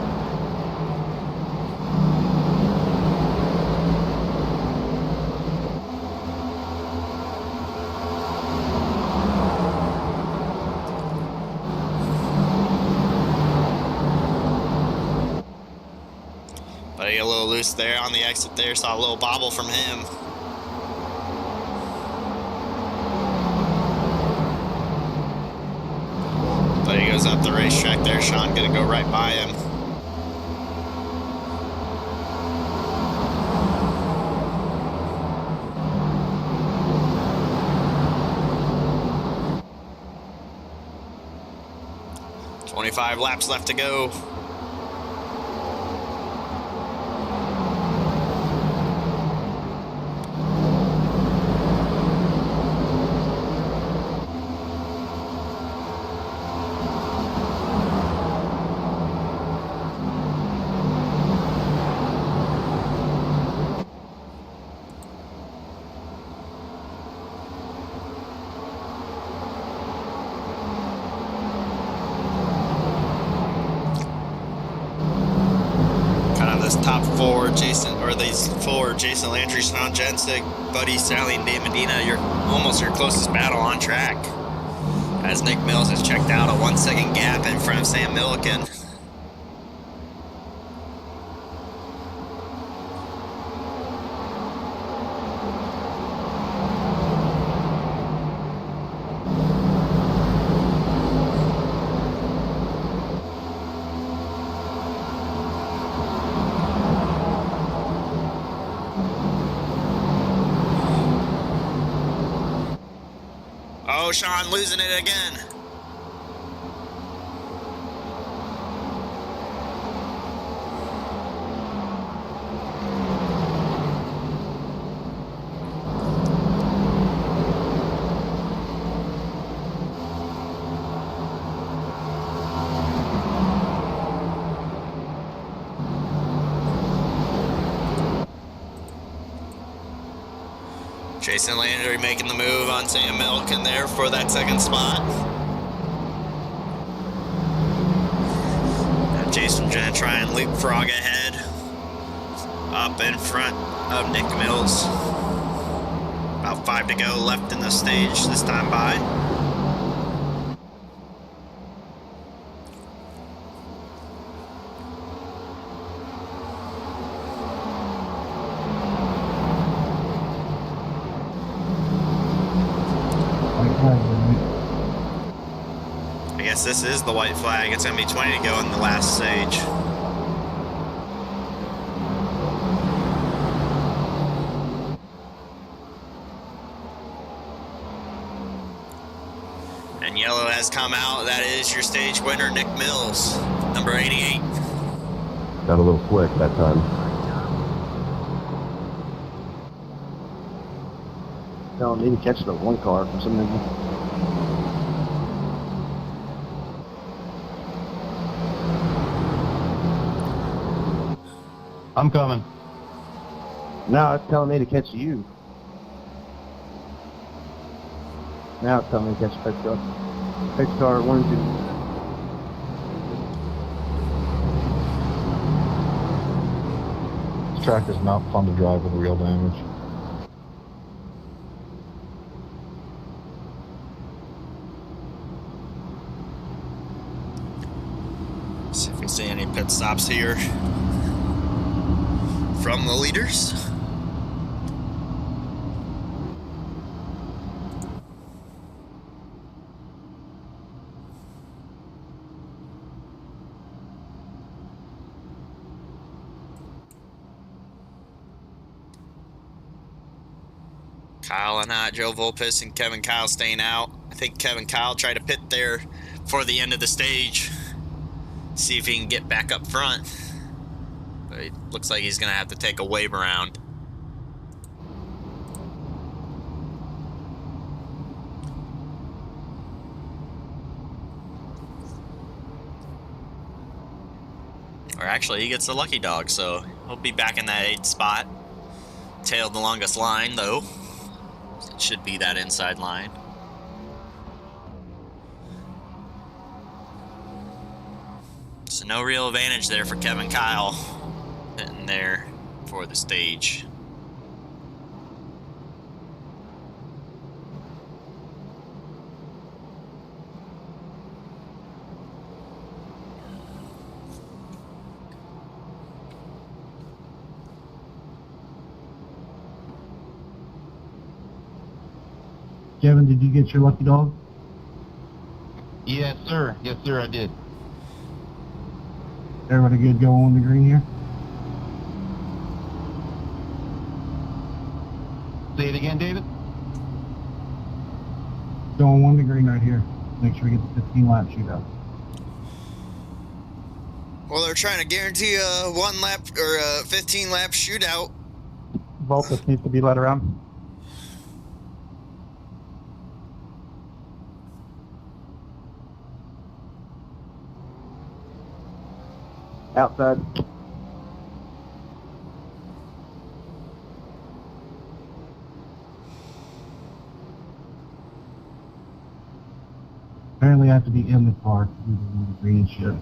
Speaker 1: But he got a little loose there on the exit there. Saw a little bobble from him. But he goes up the racetrack there. Sean gonna go right by him. 25 laps left to go. Top four, these four, Jason Landry, Sean Jensick, Buddy, Sally, and Dave Medina, you're almost your closest battle on track. As Nick Mills has checked out a 1 second gap in front of Sam Milliken. Oh, Sean losing it again. Jason Landry making the move on Sam Milliken there for that second spot. And Jason's gonna try and leapfrog ahead. Up in front of Nick Mills. About 5 to go left in the stage this time by. I guess this is the white flag. It's going to be 20 to go in the last stage. And yellow has come out. That is your stage winner, Nick Mills, number 88.
Speaker 3: Got a little quick that time.
Speaker 9: No, I need to catch the one car for some reason.
Speaker 8: I'm coming.
Speaker 9: No, it's telling me to catch you. Now it's telling me to catch the fixed car. Fixed car 1 and 2.
Speaker 4: This track is not fun to drive with real damage.
Speaker 1: See if we see any pit stops here from the leaders. Kyle and Joe Volpis and Kevin Kyle staying out. I think Kevin Kyle tried to pit there for the end of the stage. See if he can get back up front. But it looks like he's going to have to take a wave around. Or actually, he gets the lucky dog, so he'll be back in that 8th spot. Tailed the longest line, though. It should be that inside line. So no real advantage there for Kevin Kyle sitting there for the stage.
Speaker 2: Kevin, did you get your lucky dog?
Speaker 8: Yes, sir. Yes, sir, I did.
Speaker 2: Everybody good going on the green here?
Speaker 8: Say it again, David.
Speaker 2: Going on the green right here. Make sure we get the 15 lap shootout.
Speaker 1: Well, they're trying to guarantee a 1 lap or a 15 lap shootout.
Speaker 7: Voltus needs to be let around.
Speaker 6: Outside.
Speaker 2: Apparently I have to be in the car to do the green shit.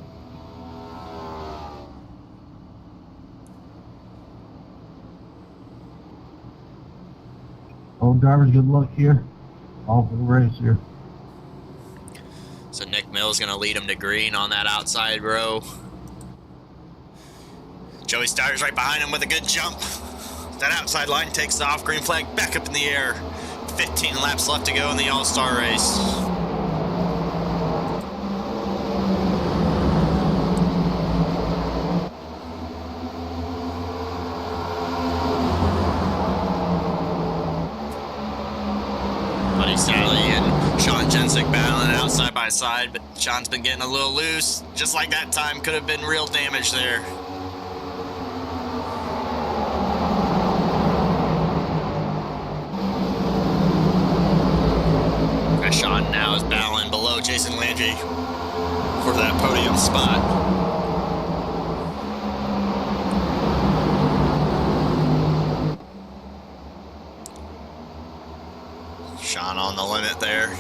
Speaker 2: Oh, drivers, good luck here. All for the race here.
Speaker 1: So Nick Mill's going to lead him to green on that outside row. Joey Steyer's right behind him with a good jump. That outside line takes off. Green flag back up in the air. 15 laps left to go in the All-Star race. Buddy Sally and Sean Jensick battling out side by side, but Sean's been getting a little loose. Just like that time, could have been real damage there. Sean now is battling below Jason Landry for that podium spot. Sean on the limit there.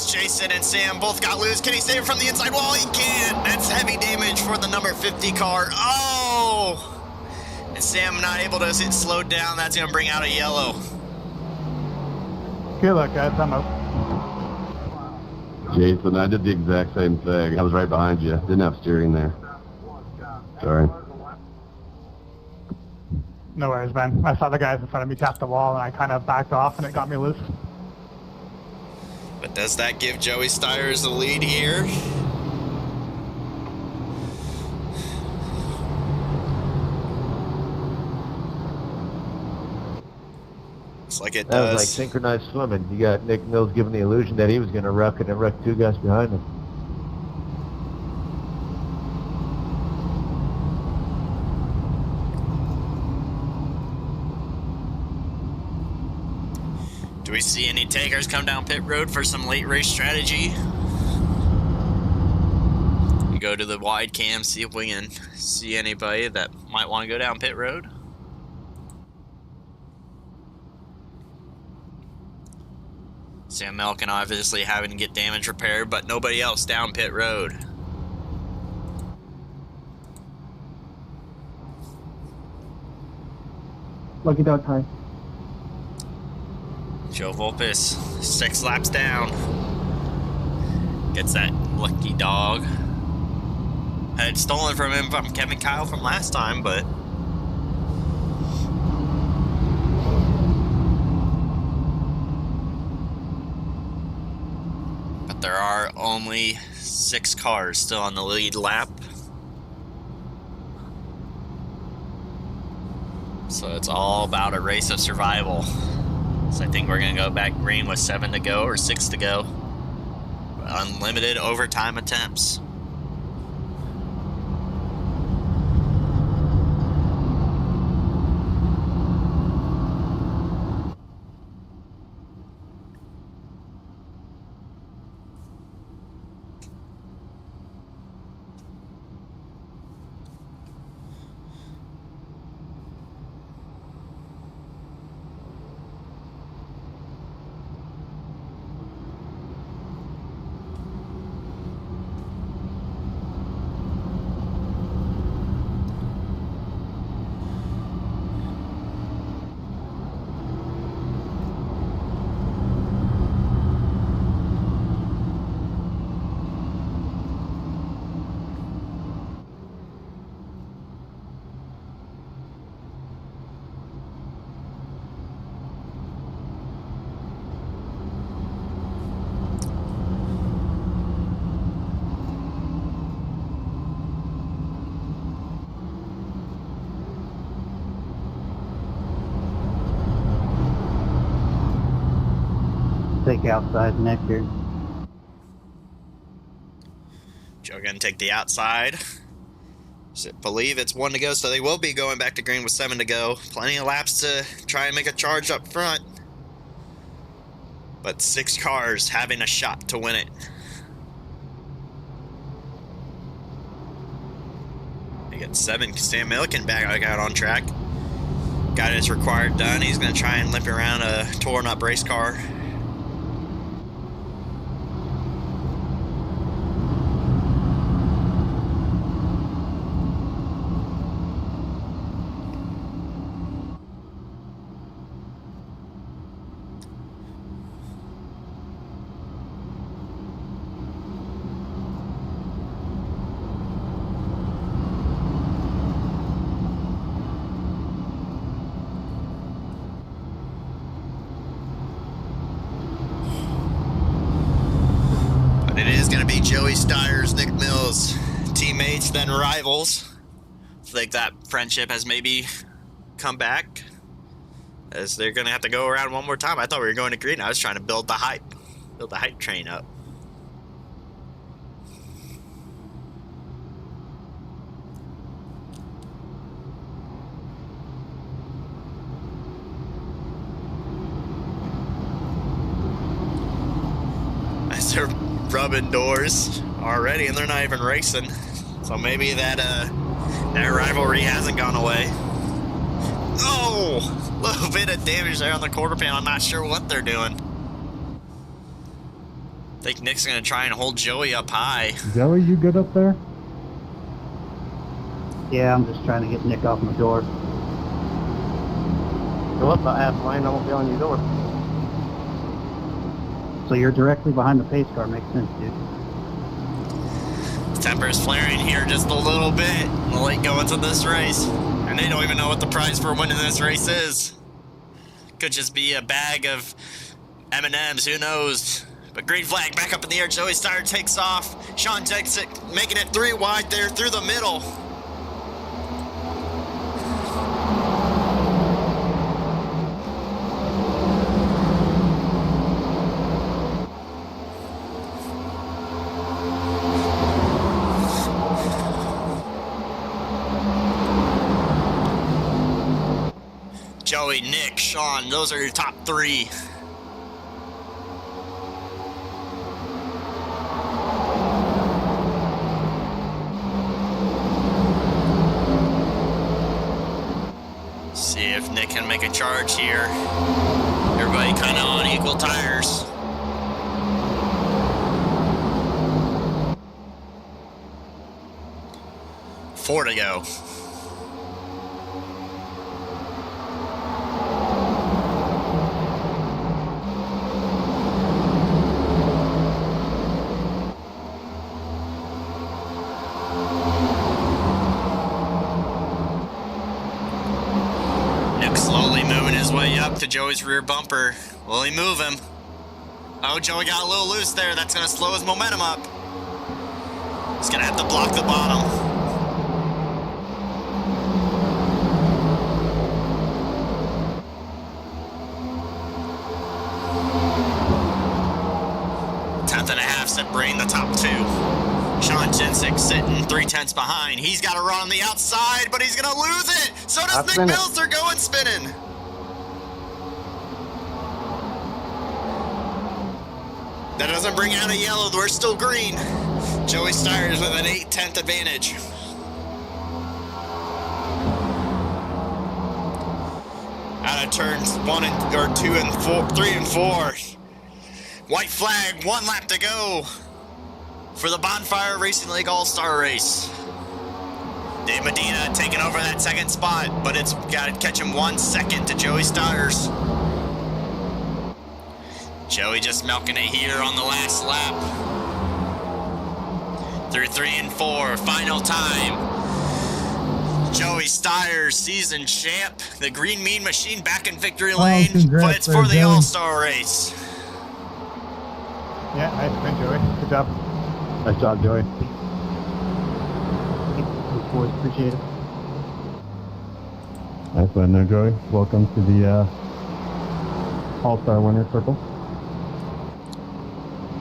Speaker 1: Jason and Sam both got loose. Can he save it from the inside wall? He can't. That's heavy damage for the number 50 car. Oh! And Sam not able to sit slowed down. That's going to bring out a yellow.
Speaker 7: Good luck, guys. I'm out.
Speaker 3: Jason, I did the exact same thing. I was right behind you. Didn't have steering there. Sorry.
Speaker 7: No worries, man. I saw the guys in front of me tap the wall, and I kind of backed off, and it got me loose.
Speaker 1: But does that give Joey Steyers the lead here? Looks like it does.
Speaker 8: That was like synchronized swimming. You got Nick Mills giving the illusion that he was going to wreck it and wreck two guys behind him.
Speaker 1: Do we see any takers come down pit road for some late race strategy? We go to the wide cam, see if we can see anybody that might want to go down pit road. Sam Melkin obviously having to get damage repaired, but nobody else down pit road.
Speaker 6: Lucky dog tie.
Speaker 1: Joe Volpis, 6 laps down. Gets that lucky dog. Had stolen from him from Kevin Kyle from last time, but there are only 6 cars still on the lead lap. So it's all about a race of survival. So I think we're going to go back green with 7 to go or 6 to go. Unlimited overtime attempts.
Speaker 2: take outside Nick here.
Speaker 1: Joe gonna take the outside. I believe it's 1 to go, so they will be going back to green with 7 to go. Plenty of laps to try and make a charge up front. But 6 cars having a shot to win it. They get 7. Sam Milliken back out on track. Got his required done. He's going to try and limp around a torn up race car. Joey Steyer's, Nick Mills, teammates, then rivals. I think that friendship has maybe come back, as they're going to have to go around one more time. I thought we were going to green. I was trying to build the hype train up. As they're rubbing doors already, and they're not even racing, so maybe that rivalry hasn't gone away. Oh, a little bit of damage there on the quarter panel. I'm not sure what they're doing. I think Nick's gonna try and hold Joey up high.
Speaker 4: Joey, you good up there?
Speaker 2: Yeah, I'm just trying to get Nick off my door.
Speaker 9: Go up the half lane, I won't be on your door.
Speaker 2: So you're directly behind the pace car. Makes sense, dude.
Speaker 1: Temper's flaring here just a little bit. Late going to this race. And they don't even know what the prize for winning this race is. Could just be a bag of M&Ms, who knows. But green flag back up in the air. Joey Steyer takes off. Sean takes it, making it 3 wide there through the middle. Joey, Nick, Sean, those are your top 3. See if Nick can make a charge here. Everybody kind of on equal tires. Four to go. Up to Joey's rear bumper. Will he move him? Oh, Joey got a little loose there. That's going to slow his momentum up. He's going to have to block the bottom. Tenth and a half separating the top 2. Sean Jensick sitting 3/10 behind. He's got to run on the outside, but he's going to lose it. So does Nick Mills. They're going spinning. That doesn't bring out a yellow. We're still green. Joey Steyer's with an 8/10 advantage. Out of turns 1 and 2 and 4, 3 and 4. White flag, 1 lap to go for the Bonfire Racing League All-Star Race. Dave Medina taking over that 2nd spot, but it's got to catch him 1 second to Joey Steyer's. Joey just milking it here on the last lap. Through 3 and 4, final time. Joey Steyer, season champ. The Green Mean Machine back in victory lane. But it's for the All-Star race.
Speaker 7: Yeah, nice win, Joey. Good job.
Speaker 4: Nice job, Joey.
Speaker 2: Thanks, boys. Appreciate it.
Speaker 4: Nice win there, Joey. Welcome to the All-Star winner circle.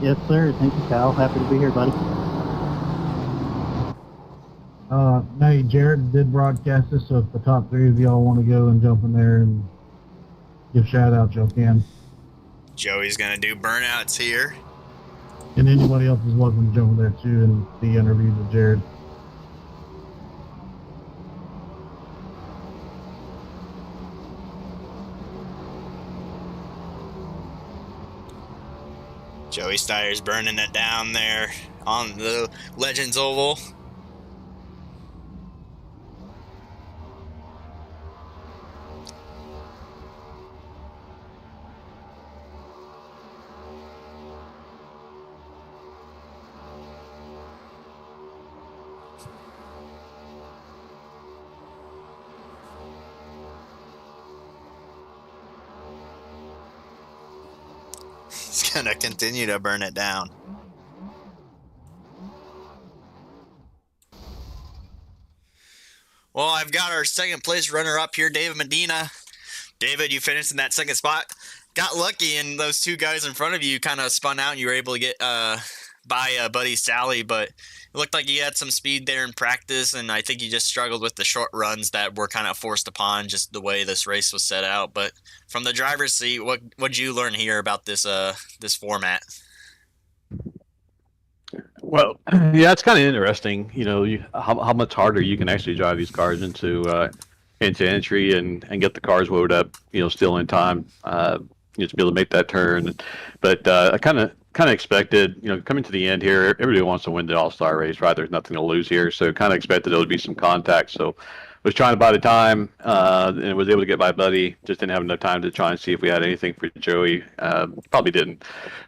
Speaker 6: Yes, sir. Thank you, Cal. Happy to be here, buddy.
Speaker 2: No, Jared did broadcast this, so if the top three of y'all want to go and jump in there and give shout-outs, y'all can.
Speaker 1: Joey's going to do burnouts here.
Speaker 2: And anybody else is welcome to jump in there, too, and be interviewed with Jared.
Speaker 1: Joey Steyer's burning it down there on the Legends Oval. He's going to continue to burn it down. Well, I've got our second place runner up here, David Medina. David, you finished in that second spot. Got lucky, and those two guys in front of you kind of spun out, and you were able to get by Buddy Sally, but it looked like you had some speed there in practice, and I think you just struggled with the short runs that were kind of forced upon just the way this race was set out. But from the driver's seat, what did you learn here about this this format?
Speaker 13: Well, yeah, it's kind of interesting, you know, how much harder you can actually drive these cars into entry and get the cars loaded up, you know, still in time, to be able to make that turn. But I kind of expected, you know, coming to the end here, everybody wants to win the All-Star race, right? There's nothing to lose here, so kind of expected there would be some contact. So was trying to buy the time, and was able to get by Buddy. Just didn't have enough time to try and see if we had anything for Joey. Probably didn't,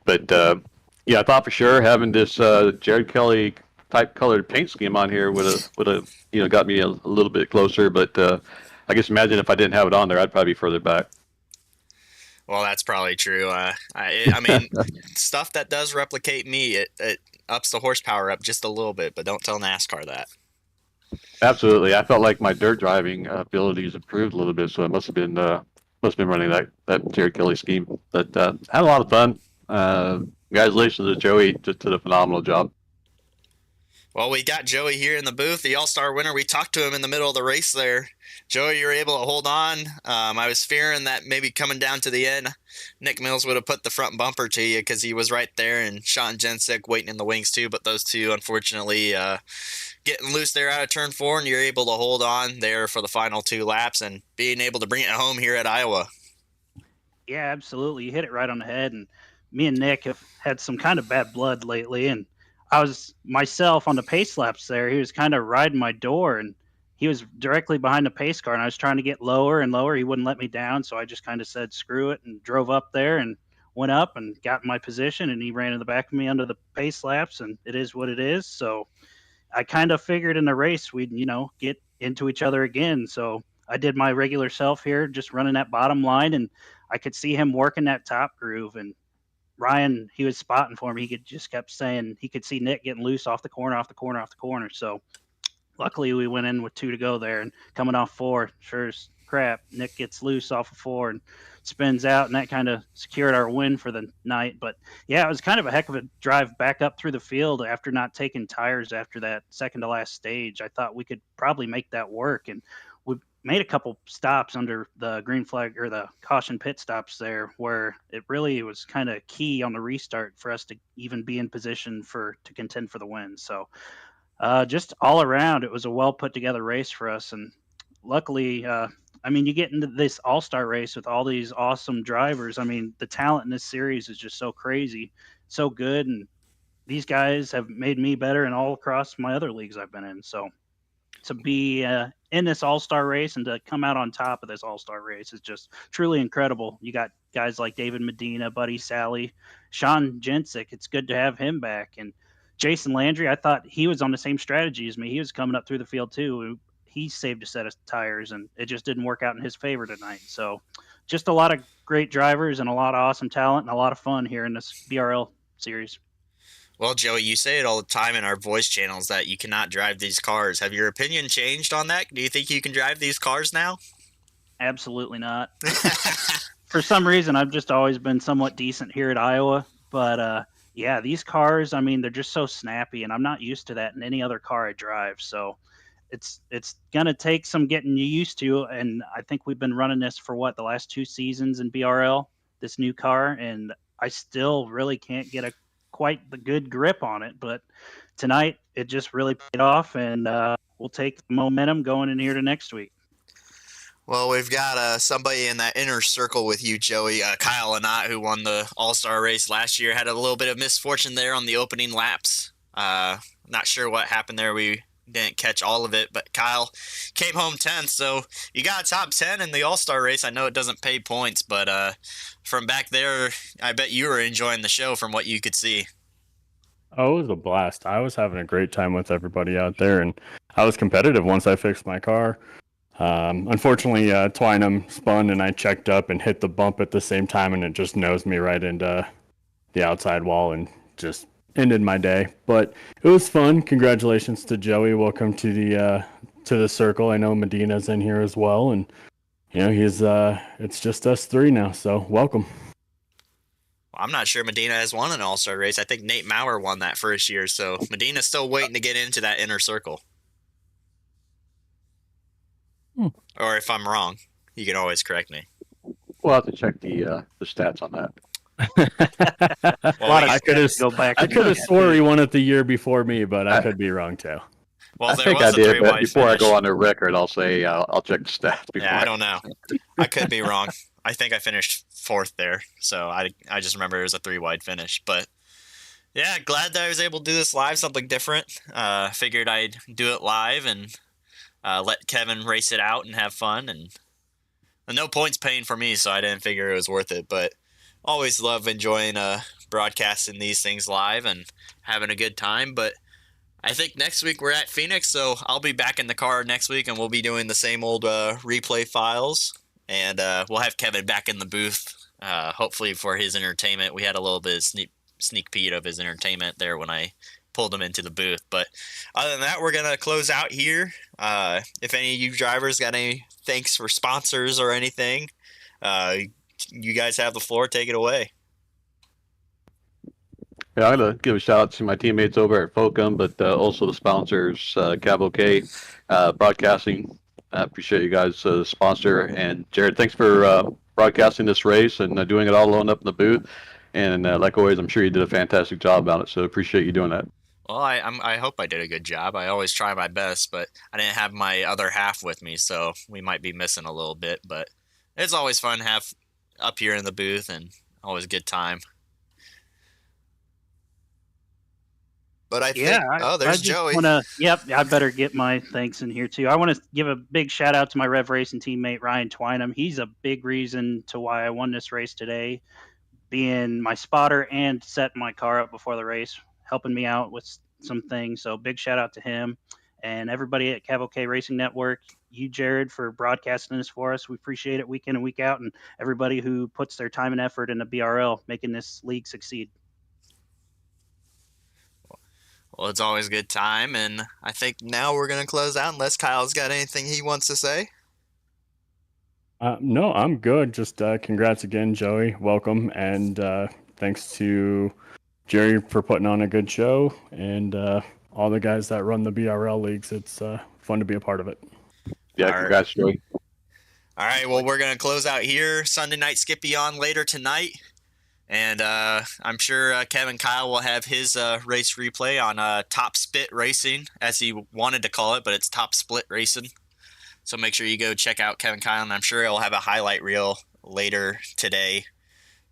Speaker 13: but. Yeah, I thought for sure having this Jared Kelly type colored paint scheme on here would have you know, got me a little bit closer. But I guess imagine if I didn't have it on there, I'd probably be further back.
Speaker 1: Well, that's probably true. I mean, stuff that does replicate me, it ups the horsepower up just a little bit, but don't tell NASCAR that.
Speaker 13: Absolutely, I felt like my dirt driving abilities improved a little bit, so it must have been running that Jared Kelly scheme. But had a lot of fun. Congratulations to Joey, just did a phenomenal job.
Speaker 1: Well, we got Joey here in the booth, the All-Star winner. We talked to him in the middle of the race there. Joey, you were able to hold on. I was fearing that maybe coming down to the end, Nick Mills would have put the front bumper to you because he was right there, and Sean Jensick waiting in the wings too. But those two, unfortunately, getting loose there out of turn 4, and you're able to hold on there for the final 2 laps and being able to bring it home here at Iowa.
Speaker 11: Yeah, absolutely. You hit it right on the head, and me and Nick have had some kind of bad blood lately, and I was myself on the pace laps there. He was kind of riding my door, and he was directly behind the pace car, and I was trying to get lower and lower. He wouldn't let me down, so I just kind of said, screw it, and drove up there and went up and got in my position, and he ran in the back of me under the pace laps, and it is what it is. So I kind of figured in the race we'd, you know, get into each other again. So I did my regular self here, just running that bottom line, and I could see him working that top groove, and Ryan, he was spotting for me. He just kept saying he could see Nick getting loose off the corner. So luckily we went in with 2 to go there, and coming off 4, sure as crap, Nick gets loose off of 4 and spins out, and that kind of secured our win for the night. But yeah, it was kind of a heck of a drive back up through the field after not taking tires after that second to last stage. I thought we could probably make that work, and we made a couple stops under the green flag or the caution pit stops there where it really was kind of key on the restart for us to even be in position to contend for the win. So just all around, it was a well put together race for us. And luckily, I mean, you get into this all-star race with all these awesome drivers. I mean, the talent in this series is just so crazy, so good. And these guys have made me better in all across my other leagues I've been in. So to be in this all-star race and to come out on top of this all-star race is just truly incredible. You got guys like David Medina, Buddy Sally, Sean Jensick. It's good to have him back. And Jason Landry, I thought he was on the same strategy as me. He was coming up through the field too. He saved a set of tires, and it just didn't work out in his favor tonight. So just a lot of great drivers and a lot of awesome talent and a lot of fun here in this BRL series.
Speaker 1: Well, Joey, you say it all the time in our voice channels that you cannot drive these cars. Have your opinion changed on that? Do you think you can drive these cars now?
Speaker 11: Absolutely not. For some reason, I've just always been somewhat decent here at Iowa. But, Yeah, these cars, I mean, they're just so snappy, and I'm not used to that in any other car I drive. So it's gonna take some getting used to, and I think we've been running this for what, the last 2 seasons in BRL, this new car, and I still really can't get a quite the good grip on it. But tonight it just really paid off, and we'll take the momentum going in here to next week.
Speaker 1: Well, we've got somebody in that inner circle with you, Joey. Kyle Anat, who won the All-Star race last year, had a little bit of misfortune there on the opening laps. Not sure what happened there. We didn't catch all of it, but Kyle came home 10th, so you got a top 10 in the All-Star race. I know it doesn't pay points, but from back there, I bet you were enjoying the show from what you could see.
Speaker 14: Oh, it was a blast. I was having a great time with everybody out there, and I was competitive once I fixed my car. Unfortunately, Twinem spun and I checked up and hit the bump at the same time, and it just nosed me right into the outside wall and just ended my day. But it was fun. Congratulations to Joey. Welcome to the circle. I know Medina's in here as well, and he's it's just us three now. So welcome.
Speaker 1: Well, I'm not sure Medina has won an All-Star race. I think Nate Maurer won that first year, so Medina's still waiting to get into that inner circle. Or if I'm wrong, you can always correct me.
Speaker 13: We'll have to check the stats on that.
Speaker 14: I could have swore he won it the year before me, but I could be wrong too.
Speaker 1: Well,
Speaker 13: I think I did, but before I go on the record, I'll say I'll check the stats.
Speaker 1: Yeah, I don't know. I could be wrong. I think I finished 4th there, so I just remember it was a 3-wide finish. But yeah, glad that I was able to do this live, something different. Figured I'd do it live and let Kevin race it out and have fun, and no points paying for me, so I didn't figure it was worth it. But always love enjoying broadcasting these things live and having a good time. But I think next week we're at Phoenix, so I'll be back in the car next week, and we'll be doing the same old replay files, and we'll have Kevin back in the booth, hopefully for his entertainment. We had a little bit of sneak peek of his entertainment there when I pulled him into the booth. But other than that, we're gonna close out here. If any of you drivers got any thanks for sponsors or anything, you guys have the floor. Take it away.
Speaker 13: Yeah, I'm gonna give a shout out to my teammates over at Folcom, but also the sponsors, Cabo K Broadcasting. I appreciate you guys sponsor, and Jared, thanks for broadcasting this race and doing it all alone up in the booth. And like always, I'm sure you did a fantastic job about it. So appreciate you doing that.
Speaker 1: Well, I hope I did a good job. I always try my best, but I didn't have my other half with me, so we might be missing a little bit. But it's always fun to have up here in the booth, and always a good time. But I think, there's Joey.
Speaker 11: I better get my thanks in here too. I want to give a big shout out to my Rev Racing teammate Ryan Twinem. He's a big reason to why I won this race today, being my spotter and setting my car up before the race, helping me out with some things. So big shout out to him and everybody at Cabo K Racing Network. You, Jared, for broadcasting this for us. We appreciate it week in and week out, and everybody who puts their time and effort into BRL, making this league succeed.
Speaker 1: Well, it's always a good time, and I think now we're going to close out unless Kyle's got anything he wants to say.
Speaker 14: No, I'm good. Just congrats again, Joey. Welcome, and thanks to Jerry for putting on a good show, and all the guys that run the BRL leagues. It's fun to be a part of it.
Speaker 13: Yeah, congrats, Joey.
Speaker 1: All right, well, we're going to close out here. Sunday night Skippy on later tonight. And I'm sure Kevin Kyle will have his race replay on Top Spit Racing, as he wanted to call it, but it's Top Split Racing. So make sure you go check out Kevin Kyle, and I'm sure he'll have a highlight reel later today.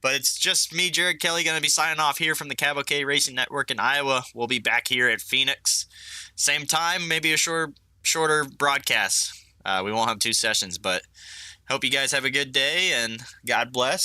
Speaker 1: But it's just me, Jared Kelly, going to be signing off here from the Cabo K Racing Network in Iowa. We'll be back here at Phoenix. Same time, maybe a shorter broadcast. We won't have 2 sessions, but hope you guys have a good day, and God bless.